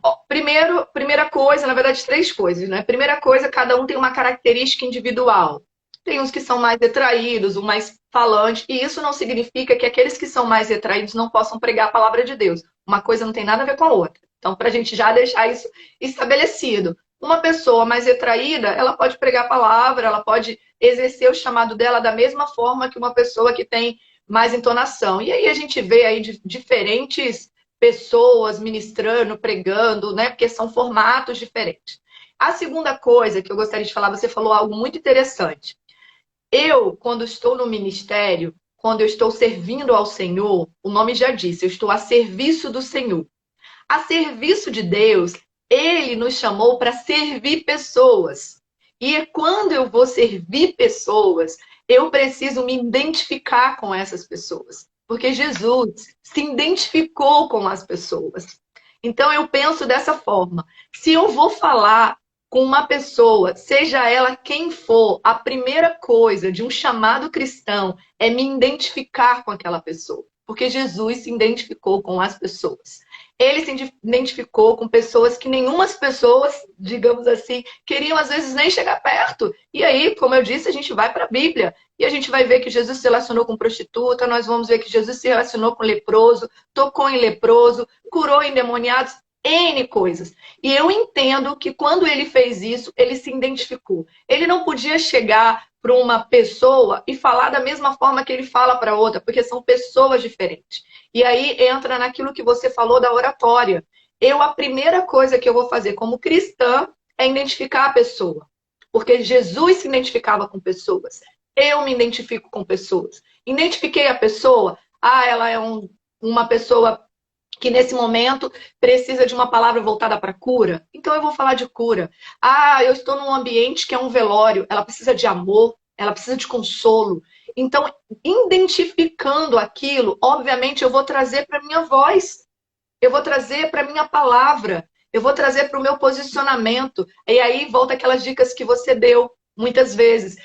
Ó, primeira coisa, na verdade, três coisas, né? Primeira coisa, cada um tem uma característica individual. Tem uns que são mais retraídos, um mais falante, e isso não significa que aqueles que são mais retraídos não possam pregar a palavra de Deus. Uma coisa não tem nada a ver com a outra. Então, para a gente já deixar isso estabelecido. Uma pessoa mais retraída, ela pode pregar a palavra, ela pode exercer o chamado dela da mesma forma que uma pessoa que tem mais entonação. E aí a gente vê aí diferentes pessoas ministrando, pregando, né? Porque são formatos diferentes. A segunda coisa que eu gostaria de falar, você falou algo muito interessante. Eu, quando estou no ministério, quando eu estou servindo ao Senhor, o nome já disse, eu estou a serviço do Senhor. A serviço de Deus, Ele nos chamou para servir pessoas. E quando eu vou servir pessoas, eu preciso me identificar com essas pessoas. Porque Jesus se identificou com as pessoas. Então eu penso dessa forma. Se eu vou falar com uma pessoa, seja ela quem for, a primeira coisa de um chamado cristão é me identificar com aquela pessoa. Porque Jesus se identificou com as pessoas. Ele se identificou com pessoas que nenhumas pessoas, digamos assim, queriam às vezes nem chegar perto. E aí, como eu disse, a gente vai para a Bíblia e a gente vai ver que Jesus se relacionou com prostituta, nós vamos ver que Jesus se relacionou com leproso, tocou em leproso, curou endemoniados, N coisas. E eu entendo que quando ele fez isso, ele se identificou. Ele não podia chegar para uma pessoa e falar da mesma forma que ele fala para outra, porque são pessoas diferentes. E aí entra naquilo que você falou da oratória. A primeira coisa que eu vou fazer como cristã é identificar a pessoa. Porque Jesus se identificava com pessoas. Eu me identifico com pessoas. Identifiquei a pessoa, ela é uma pessoa que nesse momento precisa de uma palavra voltada para cura. Então eu vou falar de cura. Eu estou num ambiente que é um velório, ela precisa de amor, ela precisa de consolo. Então, identificando aquilo, obviamente eu vou trazer para minha voz, eu vou trazer para minha palavra, eu vou trazer para o meu posicionamento. E aí volta aquelas dicas que você deu muitas vezes.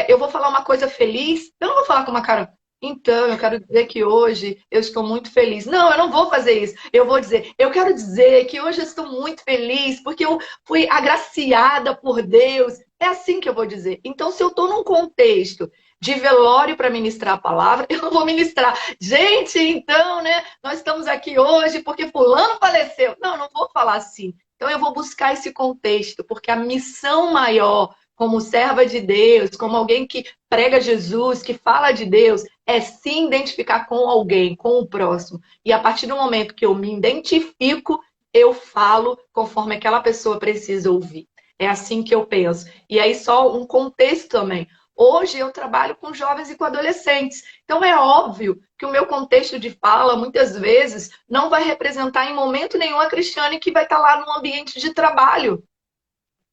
Eu vou falar uma coisa feliz, eu não vou falar com uma cara. Então, eu quero dizer que hoje eu estou muito feliz. Não, eu não vou fazer isso. Eu vou dizer, eu quero dizer que hoje eu estou muito feliz porque eu fui agraciada por Deus. É assim que eu vou dizer. Então, se eu estou num contexto de velório para ministrar a palavra, eu não vou ministrar. Gente, então, né? Nós estamos aqui hoje porque fulano faleceu. Não, eu não vou falar assim. Então, eu vou buscar esse contexto, porque a missão maior como serva de Deus, como alguém que prega Jesus, que fala de Deus, é se identificar com alguém, com o próximo. E a partir do momento que eu me identifico, eu falo conforme aquela pessoa precisa ouvir. É assim que eu penso. E aí só um contexto também. Hoje eu trabalho com jovens e com adolescentes. Então é óbvio que o meu contexto de fala, muitas vezes, não vai representar em momento nenhum a Cristiane que vai estar lá no ambiente de trabalho.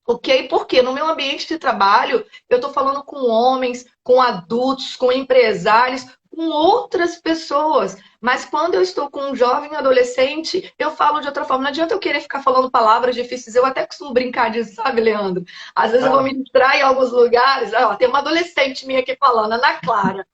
Ok? Porque no meu ambiente de trabalho, eu estou falando com homens, com adultos, com empresários, com outras pessoas. Mas quando eu estou com um jovem adolescente, eu falo de outra forma. Não adianta eu querer ficar falando palavras difíceis. Eu até costumo brincar disso, sabe, Leandro? Às vezes eu vou me distrair em alguns lugares. Tem uma adolescente minha aqui falando, Ana Clara.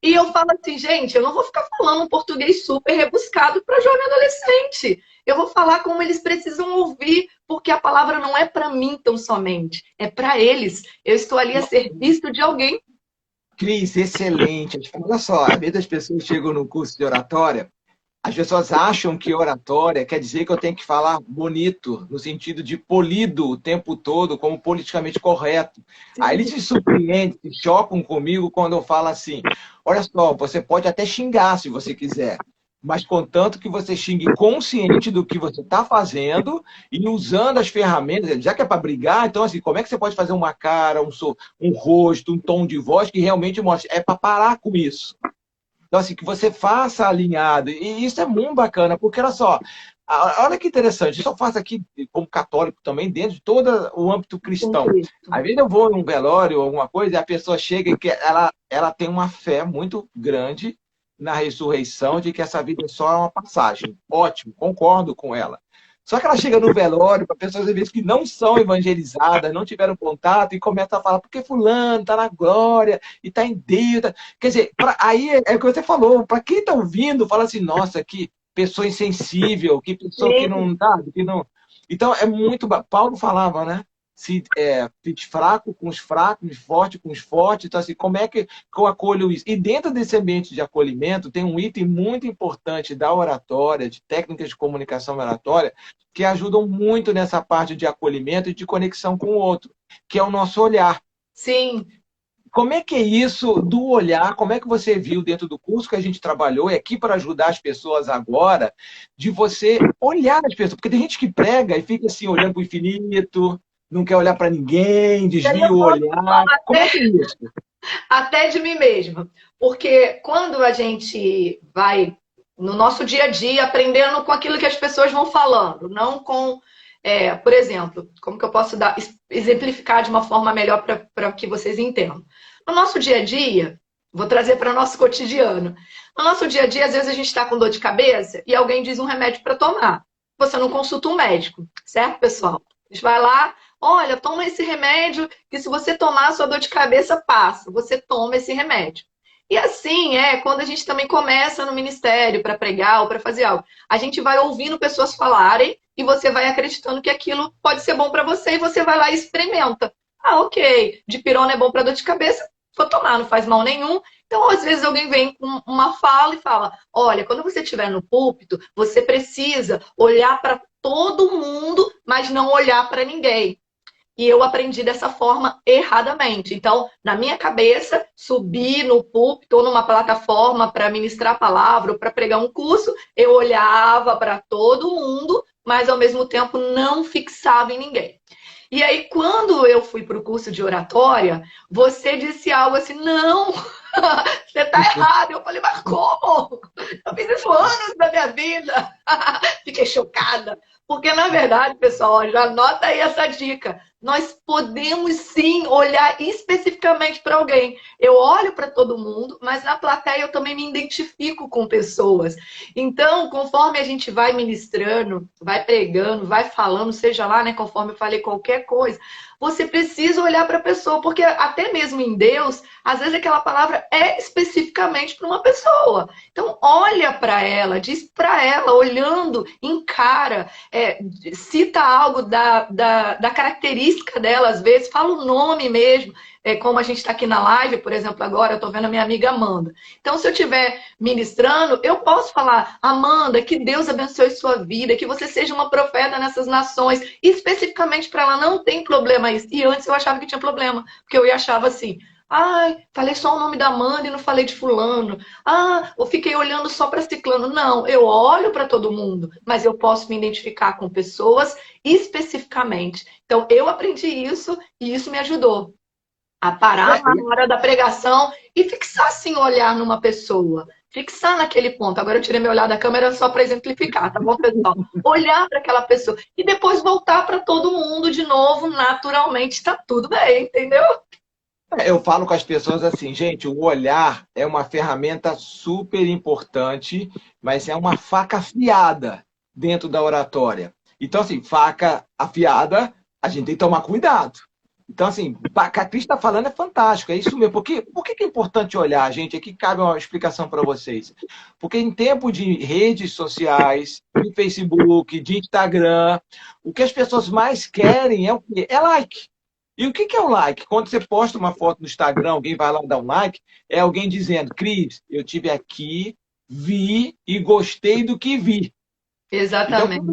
E eu falo assim, gente, eu não vou ficar falando um português super rebuscado para jovem adolescente. Eu vou falar como eles precisam ouvir, porque a palavra não é para mim tão somente, é para eles. Eu estou ali a serviço de alguém. Cris, excelente. Olha só, às vezes as pessoas chegam no curso de oratória, as pessoas acham que oratória quer dizer que eu tenho que falar bonito, no sentido de polido o tempo todo, como politicamente correto. Aí eles Sim. se surpreendem, se chocam comigo quando eu falo assim: olha só, você pode até xingar se você quiser, mas contanto que você xingue consciente do que você está fazendo e usando as ferramentas, já que é para brigar, então assim, como é que você pode fazer uma cara, um rosto, um tom de voz que realmente mostre? É para parar com isso. Então, assim, que você faça alinhado. E isso é muito bacana, porque olha só, olha que interessante, isso eu faço aqui como católico também, dentro de todo o âmbito Com cristão. Cristo. Às vezes eu vou num velório ou alguma coisa e a pessoa chega e que ela tem uma fé muito grande na ressurreição, de que essa vida é só uma passagem. Ótimo, concordo com ela. Só que ela chega no velório para pessoas às vezes que não são evangelizadas, não tiveram contato e começa a falar, porque fulano está na glória e está em Deus. Quer dizer, aí é o que você falou, para quem está ouvindo, fala assim, nossa, que pessoa insensível, que pessoa que Sim, não dá, que não. Então é muito. Paulo falava, né? Se fique fraco com os fracos, forte com os fortes. Então, assim, como é que eu acolho isso? E dentro desse ambiente de acolhimento, tem um item muito importante da oratória, de técnicas de comunicação oratória, que ajudam muito nessa parte de acolhimento e de conexão com o outro, que é o nosso olhar. sim. Como é que é isso do olhar? Como é que você viu dentro do curso que a gente trabalhou e aqui para ajudar as pessoas agora, de você olhar as pessoas? Porque tem gente que prega e fica assim, olhando para o infinito, não quer olhar para ninguém, E aí eu desvia o posso olhar. falar Como é que é isso? até de mim mesma. Porque quando a gente vai no nosso dia a dia aprendendo com aquilo que as pessoas vão falando, não com, por exemplo, como que eu posso exemplificar de uma forma melhor para que vocês entendam. No nosso dia a dia, vou trazer para o nosso cotidiano. No nosso dia a dia, às vezes a gente está com dor de cabeça e alguém diz um remédio para tomar. Você não consulta um médico, certo, pessoal? A gente vai lá, olha, toma esse remédio que se você tomar, a sua dor de cabeça passa. Você toma esse remédio. E assim é quando a gente também começa no ministério para pregar ou para fazer algo. A gente vai ouvindo pessoas falarem e você vai acreditando que aquilo pode ser bom para você e você vai lá e experimenta. Ah, ok, dipirona é bom para dor de cabeça, vou tomar, não faz mal nenhum. Então, às vezes, alguém vem com uma fala e fala: olha, quando você estiver no púlpito, você precisa olhar para todo mundo, mas não olhar para ninguém. E eu aprendi dessa forma erradamente. Então, na minha cabeça, subir no púlpito ou numa plataforma para ministrar a palavra ou para pregar um curso, eu olhava para todo mundo, mas ao mesmo tempo não fixava em ninguém. E aí, quando eu fui para o curso de oratória, você disse algo assim: não, você está errado. Eu falei: mas como? Eu fiz isso anos da minha vida. Fiquei chocada. Porque, na verdade, pessoal, já anota aí essa dica. Nós podemos sim olhar especificamente para alguém. Eu olho para todo mundo, mas na plateia eu também me identifico com pessoas. Então, conforme a gente vai ministrando, vai pregando, vai falando, seja lá, né, conforme eu falei qualquer coisa, você precisa olhar para a pessoa, porque até mesmo em Deus, às vezes aquela palavra é especificamente para uma pessoa. Então, olha para ela, diz para ela, olhando, encara, cita algo da característica dela, às vezes, fala o nome mesmo. Como a gente está aqui na live, por exemplo, agora eu estou vendo a minha amiga Amanda. Então, se eu estiver ministrando, eu posso falar: Amanda, que Deus abençoe sua vida, que você seja uma profeta nessas nações. E especificamente para ela, não tem problema isso. E antes eu achava que tinha problema, porque eu achava assim: ai, falei só o nome da Amanda e não falei de fulano. Ah, eu fiquei olhando só para ciclano. Não, eu olho para todo mundo, mas eu posso me identificar com pessoas especificamente. Então, eu aprendi isso e isso me ajudou a parar É, na hora da pregação e fixar assim o olhar numa pessoa. Fixar naquele ponto. Agora eu tirei meu olhar da câmera só para exemplificar, tá bom, pessoal? Olhar para aquela pessoa e depois voltar para todo mundo de novo, naturalmente, tá tudo bem, entendeu? eu falo com as pessoas assim, gente, o olhar é uma ferramenta super importante, mas é uma faca afiada dentro da oratória. Então, assim, faca afiada, a gente tem que tomar cuidado. Então, assim, o que a Cris está falando é fantástico, é isso mesmo. Por que é importante olhar, gente? Aqui cabe uma explicação para vocês. Porque em tempo de redes sociais, de Facebook, de Instagram, o que as pessoas mais querem é o quê? É like. E o que é o like? Quando você posta uma foto no Instagram, alguém vai lá dar um like, é alguém dizendo: Cris, eu tive aqui vi e gostei do que vi. Então, Exatamente.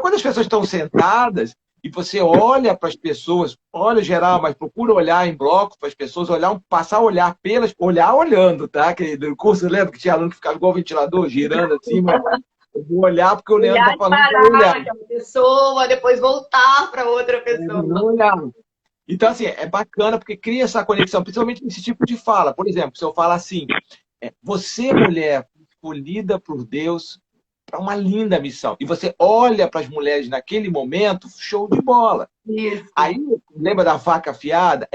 quando as pessoas estão sentadas e você olha para as pessoas, olha geral, mas procura olhar em bloco para as pessoas, olhar, passar a olhar olhar olhando, tá? Que no curso, lembra que tinha aluno que ficava igual o ventilador, girando assim, mas eu vou olhar porque o Leandro Olhar está e falando para parar olhar. naquela pessoa, depois voltar para outra Eu pessoa. vou olhar. Então, assim, é bacana porque cria essa conexão, principalmente nesse tipo de fala. Por exemplo, se eu falar assim, você, mulher, escolhida por Deus para uma linda missão, e você olha para as mulheres naquele momento, show de bola. Isso. Aí, lembra da faca afiada?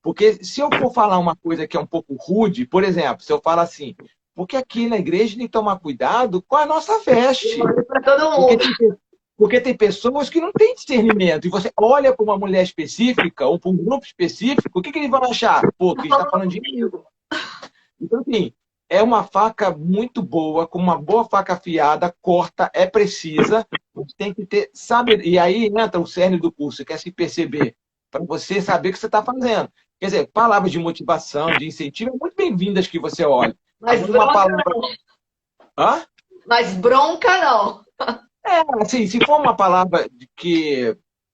Porque se eu for falar uma coisa que é um pouco rude, por exemplo, se eu falar assim, porque aqui na igreja tem que tomar cuidado com a nossa veste. Para todo Porque mundo. porque tem pessoas que não têm discernimento. E você olha para uma mulher específica ou para um grupo específico, o que eles vão achar? Pô, Tá que está falando falando de mim. comigo. Então, assim, é uma faca muito boa, com uma boa faca afiada, corta, é precisa, mas tem que ter, sabe? E aí entra o cerne do curso, que é se perceber, para você saber o que você está fazendo. Quer dizer, palavras de motivação, de incentivo, é muito bem-vindas que você olhe. Mas Agora, uma bronca palavra. não. Hã? Mas bronca não. Assim, se for uma palavra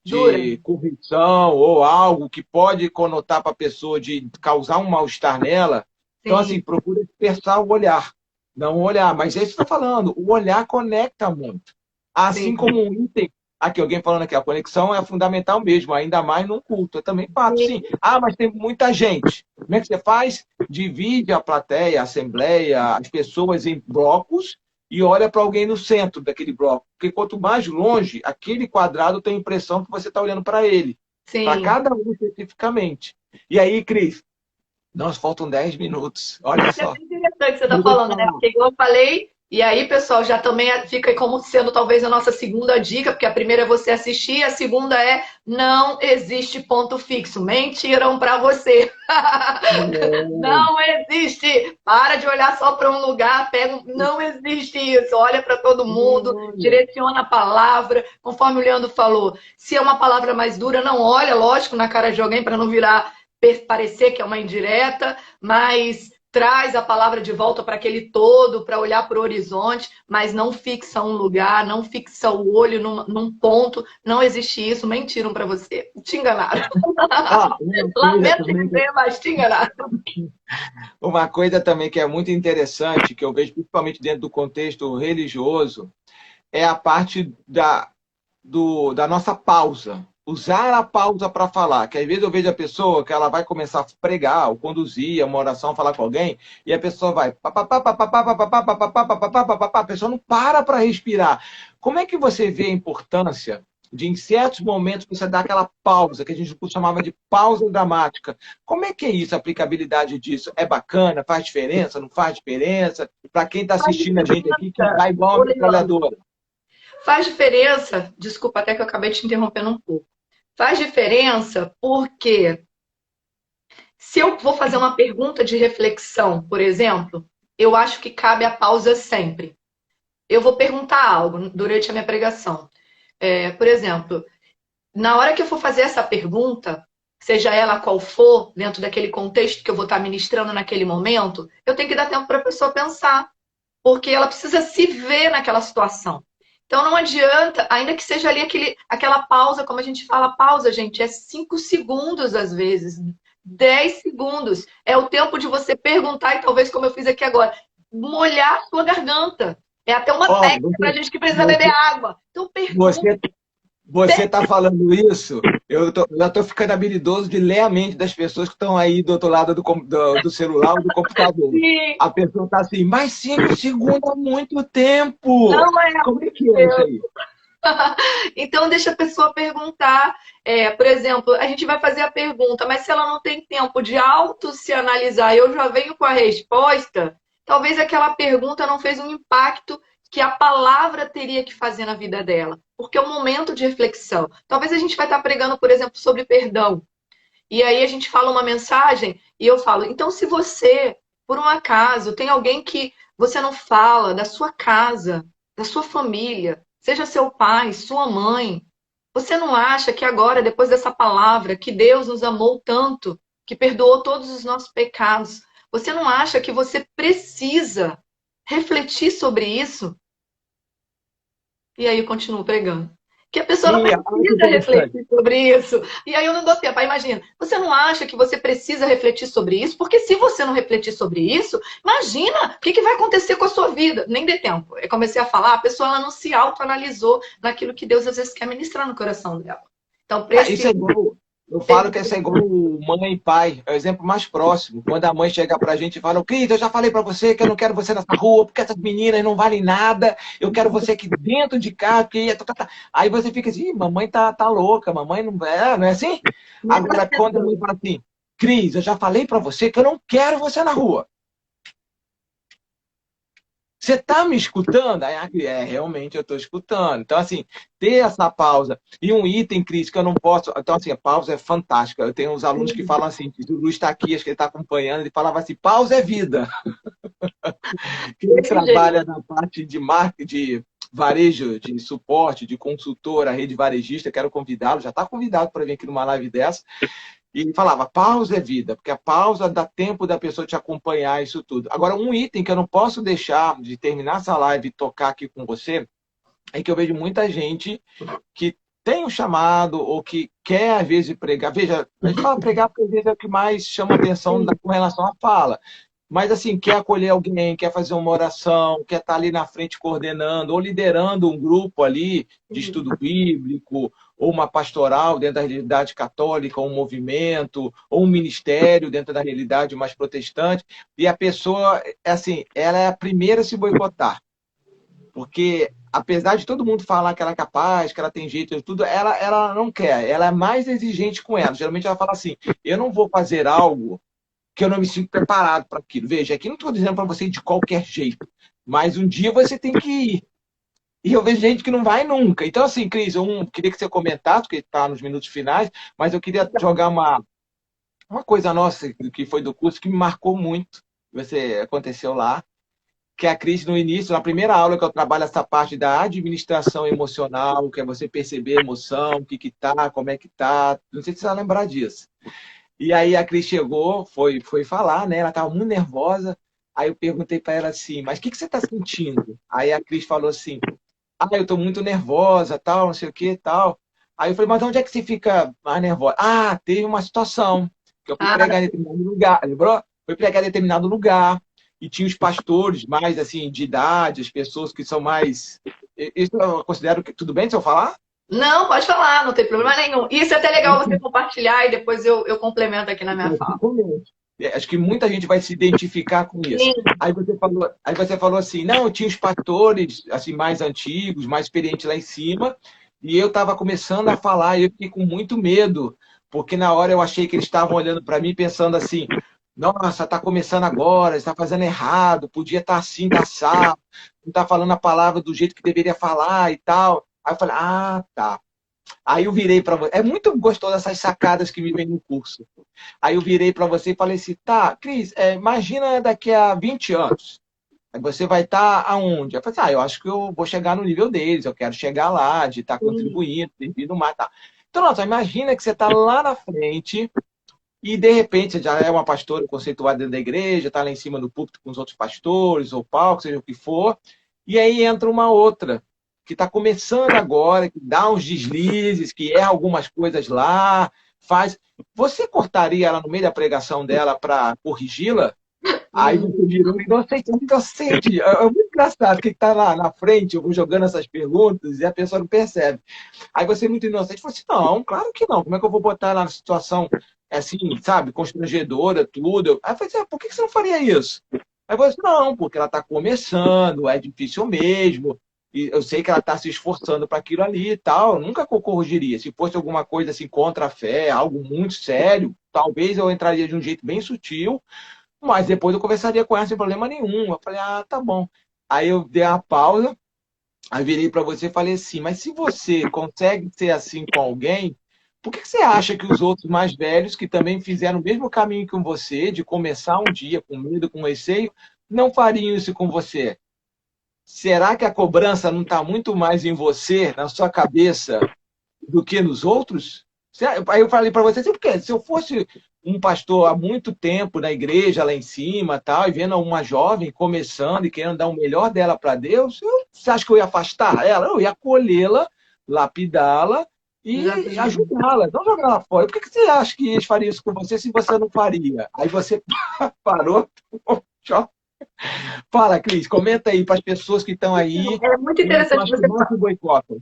Dura. de correção ou algo que pode conotar para a pessoa de causar um mal-estar nela, então, Sim, assim, procura dispersar o olhar. Não o olhar, mas é isso que eu estou falando, o olhar conecta muito. Assim sim. como um item, aqui alguém falando aqui, a conexão é fundamental mesmo, ainda mais num culto. Eu também faço, sim. Sim, Ah, mas tem muita gente. Como é que você faz? Divide a plateia, a assembleia, as pessoas em blocos e olha para alguém no centro daquele bloco. Porque quanto mais longe, aquele quadrado tem a impressão que você está olhando para ele, para sim. cada um especificamente. E aí, Cris, nós faltam 10 minutos. Olha É só. bem interessante o que você está Eu vou te falando, né? falar. Porque, igual eu falei, e aí, pessoal, já também fica como sendo talvez a nossa segunda dica, porque a primeira é você assistir, a segunda é não existe ponto fixo. Mentiram para você. Não existe. Para de olhar só para um lugar, não existe isso. Olha para todo mundo, Olha. direciona a palavra, conforme o Leandro falou. Se é uma palavra mais dura, não olha, lógico, na cara de alguém para não virar parecer que é uma indireta, mas traz a palavra de volta para aquele todo, para olhar para o horizonte, mas não fixa um lugar, não fixa o olho num ponto. Não existe isso. Mentiram para você. Te enganaram. Ó, uma coisa Lamento também dizer, mas te enganaram. Uma coisa também que é muito interessante, que eu vejo principalmente dentro do contexto religioso, é a parte da nossa pausa. Usar a pausa para falar. Que às vezes eu vejo a pessoa que ela vai começar a pregar ou conduzir uma oração, falar com alguém, e a pessoa vai. A pessoa não para respirar. Como é que você vê a importância de, em certos momentos, você dar aquela pausa, que a gente chamava de pausa dramática? Como é que é isso, a aplicabilidade disso? É bacana? Faz diferença? Não faz diferença? Para quem está Faz assistindo a gente aqui, que diferença, está igual a ô, Leandro. metralhadora. Faz diferença, desculpa até que eu acabei te interrompendo um pouco. Faz diferença porque se eu vou fazer uma pergunta de reflexão, por exemplo, eu acho que cabe a pausa sempre. Eu vou perguntar algo durante a minha pregação. Por exemplo, na hora que eu for fazer essa pergunta, seja ela qual for, dentro daquele contexto que eu vou estar ministrando naquele momento, eu tenho que dar tempo para a pessoa pensar, porque ela precisa se ver naquela situação. Então não adianta, ainda que seja ali aquela pausa, como a gente fala, pausa, gente, é 5 segundos às vezes, 10 segundos. É o tempo de você perguntar e talvez, como eu fiz aqui agora, molhar a sua garganta. É até uma Ó, técnica para a gente que precisa beber água. Então pergunta. você Você está falando isso, já estou ficando habilidoso de ler a mente das pessoas que estão aí do outro lado do celular ou do computador. Sim, A pessoa está assim, mas 5 segundos é muito tempo. não é. Como é que é isso aí? Então, deixa a pessoa perguntar. Por exemplo, a gente vai fazer a pergunta, mas se ela não tem tempo de auto se analisar, eu já venho com a resposta, talvez aquela pergunta não fez um impacto que a palavra teria que fazer na vida dela, porque é um momento de reflexão. Talvez a gente vai estar pregando, por exemplo, sobre perdão. E aí a gente fala uma mensagem e eu falo, então se você, por um acaso, tem alguém que você não fala da sua casa, da sua família, seja seu pai, sua mãe, você não acha que agora, depois dessa palavra, que Deus nos amou tanto, que perdoou todos os nossos pecados, você não acha que você precisa refletir sobre isso, e aí eu continuo pregando. Que a pessoa não Sim, olha que precisa interessante. refletir sobre isso. E aí eu não dou tempo. Aí imagina, você não acha que você precisa refletir sobre isso? Porque se você não refletir sobre isso, imagina o que vai acontecer com a sua vida. Nem dê tempo. Eu comecei a falar, a pessoa ela não se autoanalisou naquilo que Deus às vezes quer ministrar no coração dela. Então, Isso é precisa. igual, eu falo que isso é igual mãe e pai, é o exemplo mais próximo. Quando a mãe chega pra gente e fala, Cris, eu já falei pra você que eu não quero você nessa rua, porque essas meninas não valem nada, eu quero você aqui dentro de casa, porque... Aí você fica assim, mamãe tá louca, mamãe não é assim? Agora, quando a mãe fala assim, Cris, eu já falei pra você que eu não quero você na rua. Você está me escutando? Realmente eu estou escutando. Então, assim, ter essa pausa. E um item, Cris, que eu não posso. Então, assim, a pausa é fantástica. Eu tenho uns alunos que falam assim, o Luiz está aqui, acho que ele está acompanhando, ele falava assim, pausa é vida. Quem Desse jeito. trabalha na parte de marketing, de varejo, de suporte, de consultora, rede varejista, quero convidá-lo, já está convidado para vir aqui numa live dessa. E ele falava, pausa é vida, porque a pausa dá tempo da pessoa te acompanhar isso tudo. Agora, um item que eu não posso deixar de terminar essa live e tocar aqui com você, é que eu vejo muita gente que tem um chamado ou que quer, às vezes, pregar. Veja, a gente fala pregar porque às vezes é o que mais chama atenção com relação à fala. Mas, assim, quer acolher alguém, quer fazer uma oração, quer estar ali na frente coordenando ou liderando um grupo ali de estudo bíblico, ou uma pastoral dentro da realidade católica, ou um movimento, ou um ministério dentro da realidade mais protestante. E a pessoa, assim, ela é a primeira a se boicotar. Porque, apesar de todo mundo falar que ela é capaz, que ela tem jeito de tudo, ela não quer. Ela é mais exigente com ela. Geralmente ela fala assim, eu não vou fazer algo que eu não me sinto preparado para aquilo. Veja, aqui não estou dizendo para você ir de qualquer jeito, mas um dia você tem que ir. E eu vejo gente que não vai nunca. Então, assim, Cris, eu queria que você comentasse, porque está nos minutos finais, mas eu queria jogar uma coisa nossa, que foi do curso, que me marcou muito, que você aconteceu lá, que é a Cris, no início, na primeira aula que eu trabalho essa parte da administração emocional, que é você perceber a emoção, o que que tá, como é que tá. Não sei se você vai lembrar disso. E aí a Cris chegou, foi falar, né? Ela estava muito nervosa. Aí eu perguntei para ela assim, mas o que você está sentindo? Aí a Cris falou assim, eu estou muito nervosa, tal, não sei o que, tal. Aí eu falei, mas onde é que você fica mais nervosa? Teve uma situação que eu fui Ah, pregar em determinado lugar, lembrou? Fui pregar em determinado lugar e tinha os pastores mais, assim, de idade, as pessoas que são mais... Isso eu considero que... Tudo bem se eu falar? não, pode falar, não tem problema nenhum. Isso é até legal você compartilhar e depois eu complemento aqui na minha fala. Acho que muita gente vai se identificar com isso. Sim. Aí você falou assim, não, tinha os pastores assim mais antigos, mais experientes lá em cima, e eu estava começando a falar, e eu fiquei com muito medo, porque na hora eu achei que eles estavam olhando para mim pensando assim, nossa, está começando agora, está fazendo errado, podia estar assim, tá assado, não está falando a palavra do jeito que deveria falar e tal. Aí eu falei, tá. Aí eu virei para você. É muito gostoso essas sacadas que me vem no curso. Aí eu virei para você e falei assim, tá, Cris, imagina daqui a 20 anos. Aí você vai estar aonde? Eu falei assim, eu acho que eu vou chegar no nível deles, eu quero chegar lá, de estar contribuindo, servindo mais, tá. Então, nossa, imagina que você está lá na frente e, de repente, você já é uma pastora conceituada dentro da igreja, está lá em cima do púlpito com os outros pastores, ou palco, seja o que for, e aí entra uma outra, que está começando agora, que dá uns deslizes, que erra algumas coisas lá, faz. Você cortaria ela no meio da pregação dela para corrigi-la? Aí você virou inocente, inocente. É muito engraçado que está lá na frente, eu vou jogando essas perguntas e a pessoa não percebe. Aí você, muito inocente, falou assim: não, claro que não. Como é que eu vou botar ela na situação assim, sabe, constrangedora, tudo? Aí eu falei assim: por que você não faria isso? Aí eu falei assim: não, porque ela está começando, é difícil mesmo. E eu sei que ela está se esforçando para aquilo ali e tal. Eu nunca corrigiria. Se fosse alguma coisa assim contra a fé, algo muito sério, talvez eu entraria de um jeito bem sutil, mas depois eu conversaria com ela sem problema nenhum. Eu falei, tá bom. Aí eu dei uma pausa, aí virei para você e falei assim, mas se você consegue ser assim com alguém, por que você acha que os outros mais velhos, que também fizeram o mesmo caminho que você, de começar um dia com medo, com receio, não fariam isso com você? Será que a cobrança não está muito mais em você, na sua cabeça, do que nos outros? Aí eu falei para você assim, porque se eu fosse um pastor há muito tempo na igreja lá em cima, tal, e vendo uma jovem começando e querendo dar o melhor dela para Deus, você acha que eu ia afastar ela? Eu ia acolhê-la, lapidá-la e Exatamente. ajudá-la, não jogar ela fora. Por que você acha que eles fariam isso com você se você não faria? Aí você parou. Fala, Cris, comenta aí para as pessoas que estão aí É muito e eu interessante acho que você não se boicotam.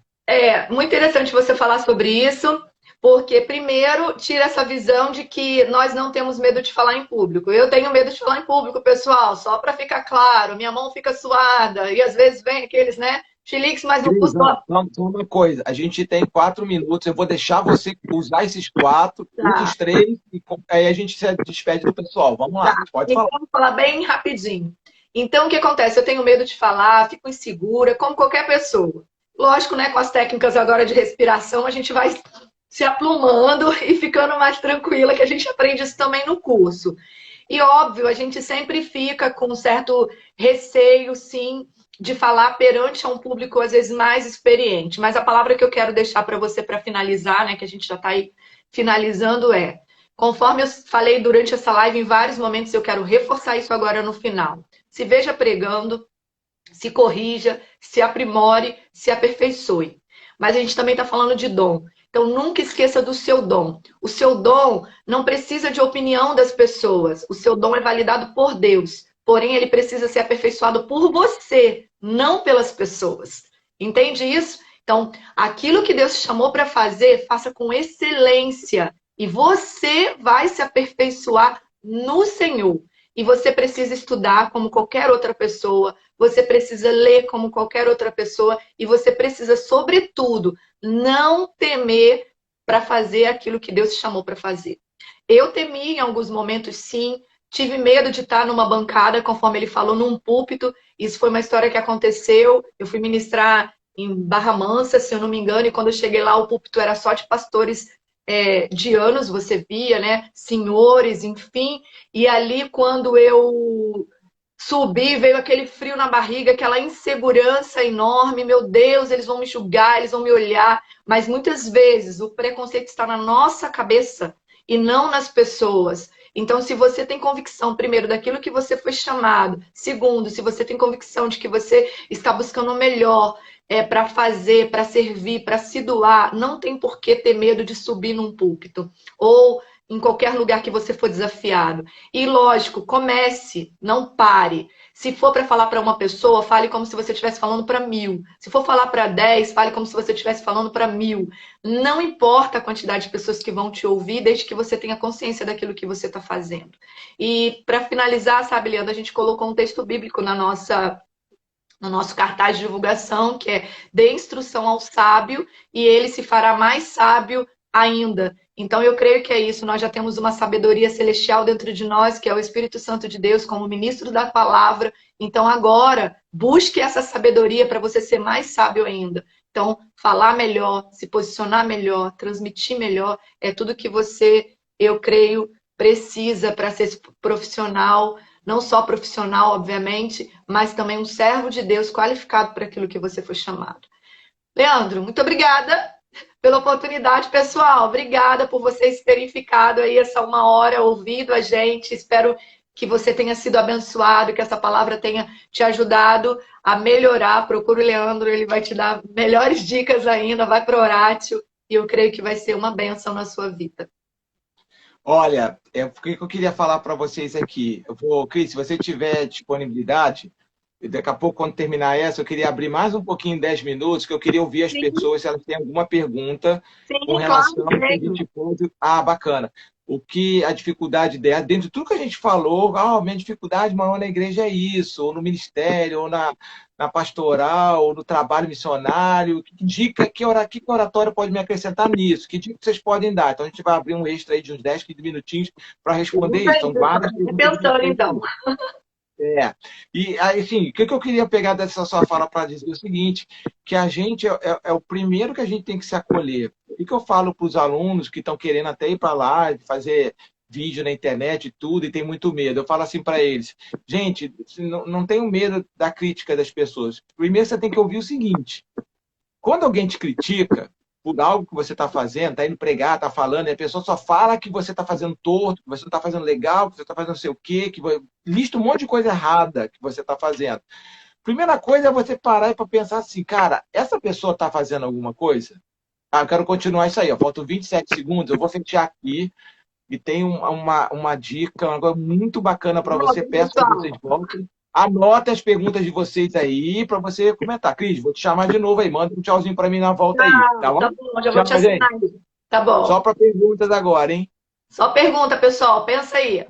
muito interessante você falar sobre isso, porque primeiro tira essa visão de que nós não temos medo de falar em público. Eu tenho medo de falar em público, pessoal, só para ficar claro, minha mão fica suada e às vezes vem aqueles, né, chiliques, mas não Cris, custa. só uma coisa. A gente tem 4 minutos. Eu vou deixar você usar esses quatro, usa Tá, os três, e aí a gente se despede do pessoal. Vamos lá, tá. pode Então, falar. vou falar bem rapidinho. Então, o que acontece? Eu tenho medo de falar, fico insegura, como qualquer pessoa. Lógico, né, com as técnicas agora de respiração, a gente vai se aplumando e ficando mais tranquila, que a gente aprende isso também no curso. E óbvio, a gente sempre fica com um certo receio, sim, de falar perante a um público às vezes mais experiente. Mas a palavra que eu quero deixar para você para finalizar, né, que a gente já está aí finalizando é, conforme eu falei durante essa live em vários momentos, eu quero reforçar isso agora no final. Se veja pregando, se corrija, se aprimore, se aperfeiçoe. Mas a gente também está falando de dom. Então nunca esqueça do seu dom. O seu dom não precisa de opinião das pessoas. O seu dom é validado por Deus. Porém, ele precisa ser aperfeiçoado por você, não pelas pessoas. Entende isso? Então, aquilo que Deus te chamou para fazer, faça com excelência. E você vai se aperfeiçoar no Senhor. E você precisa estudar como qualquer outra pessoa, você precisa ler como qualquer outra pessoa e você precisa, sobretudo, não temer para fazer aquilo que Deus te chamou para fazer. Eu temi em alguns momentos, sim, tive medo de estar numa bancada, conforme ele falou, num púlpito. Isso foi uma história que aconteceu. Eu fui ministrar em Barra Mansa, se eu não me engano, e quando eu cheguei lá, o púlpito era só de pastores de anos, você via, né? Senhores, enfim. E ali, quando eu subi, veio aquele frio na barriga, aquela insegurança enorme. Meu Deus, eles vão me julgar, eles vão me olhar. Mas muitas vezes o preconceito está na nossa cabeça e não nas pessoas. Então, se você tem convicção, primeiro, daquilo que você foi chamado, segundo, se você tem convicção de que você está buscando o melhor para fazer, para servir, para se doar, não tem por que ter medo de subir num púlpito. Ou em qualquer lugar que você for desafiado. E lógico, comece, não pare. Se for para falar para uma pessoa, fale como se você estivesse falando para 1000. Se for falar para 10, fale como se você estivesse falando para 1000. Não importa a quantidade de pessoas que vão te ouvir, desde que você tenha consciência daquilo que você está fazendo. E para finalizar, sabe, Leandro, a gente colocou um texto bíblico no nosso cartaz de divulgação, que é dê instrução ao sábio e ele se fará mais sábio ainda. Então eu creio que é isso, nós já temos uma sabedoria celestial dentro de nós, que é o Espírito Santo de Deus como ministro da palavra. Então agora, busque essa sabedoria para você ser mais sábio ainda. Então, falar melhor, se posicionar melhor, transmitir melhor, é tudo que você, eu creio, precisa para ser profissional, não só profissional, obviamente, mas também um servo de Deus qualificado para aquilo que você foi chamado. Leandro, muito obrigada pela oportunidade, pessoal. Obrigada por vocês terem ficado aí essa 1 hora ouvindo a gente. Espero que você tenha sido abençoado, que essa palavra tenha te ajudado a melhorar. Procura o Leandro, ele vai te dar melhores dicas ainda. Vai para o Horácio e eu creio que vai ser uma bênção na sua vida. Olha, o que eu queria falar para vocês aqui. Cris, se você tiver disponibilidade, daqui a pouco, quando terminar essa, eu queria abrir mais um pouquinho, 10 minutos, que eu queria ouvir as Sim, pessoas se elas têm alguma pergunta com sim, claro, relação ao que a tenho. gente pode. Ah, bacana. O que a dificuldade dela, dentro de tudo que a gente falou, minha dificuldade maior na igreja é isso, ou no ministério, ou na pastoral, ou no trabalho missionário. Que dica, que oratório pode me acrescentar nisso? Que dica vocês podem dar? Então a gente vai abrir um extra aí de uns 10, 15 minutinhos para responder Pergunta isso. aí, São várias pessoal. perguntas Pensando, então. diferentes. É. E, aí, assim, o que eu queria pegar dessa sua fala para dizer o seguinte, que a gente é o primeiro que a gente tem que se acolher. O que eu falo para os alunos que estão querendo até ir para lá, fazer vídeo na internet e tudo, e tem muito medo. Eu falo assim para eles, gente, não tenham medo da crítica das pessoas. Primeiro você tem que ouvir o seguinte, quando alguém te critica, por algo que você está fazendo, está indo pregar, está falando, e a pessoa só fala que você está fazendo torto, que você não está fazendo legal, que você está fazendo não sei o quê, lista um monte de coisa errada que você está fazendo. Primeira coisa é você parar para pensar assim, cara, essa pessoa está fazendo alguma coisa? Ah, eu quero continuar isso aí, ó. Faltam 27 segundos, eu vou fechar aqui e tem uma dica, uma coisa muito bacana para você. Pronto, Peço que pessoal. vocês voltem. Anote as perguntas de vocês aí para você comentar. Cris, vou te chamar de novo aí. Manda um tchauzinho para mim na volta aí, tá Tá bom? bom, já vou te Tchau, assinar gente. aí. Tá Só bom. para perguntas agora, hein? Só pergunta, pessoal. Pensa aí.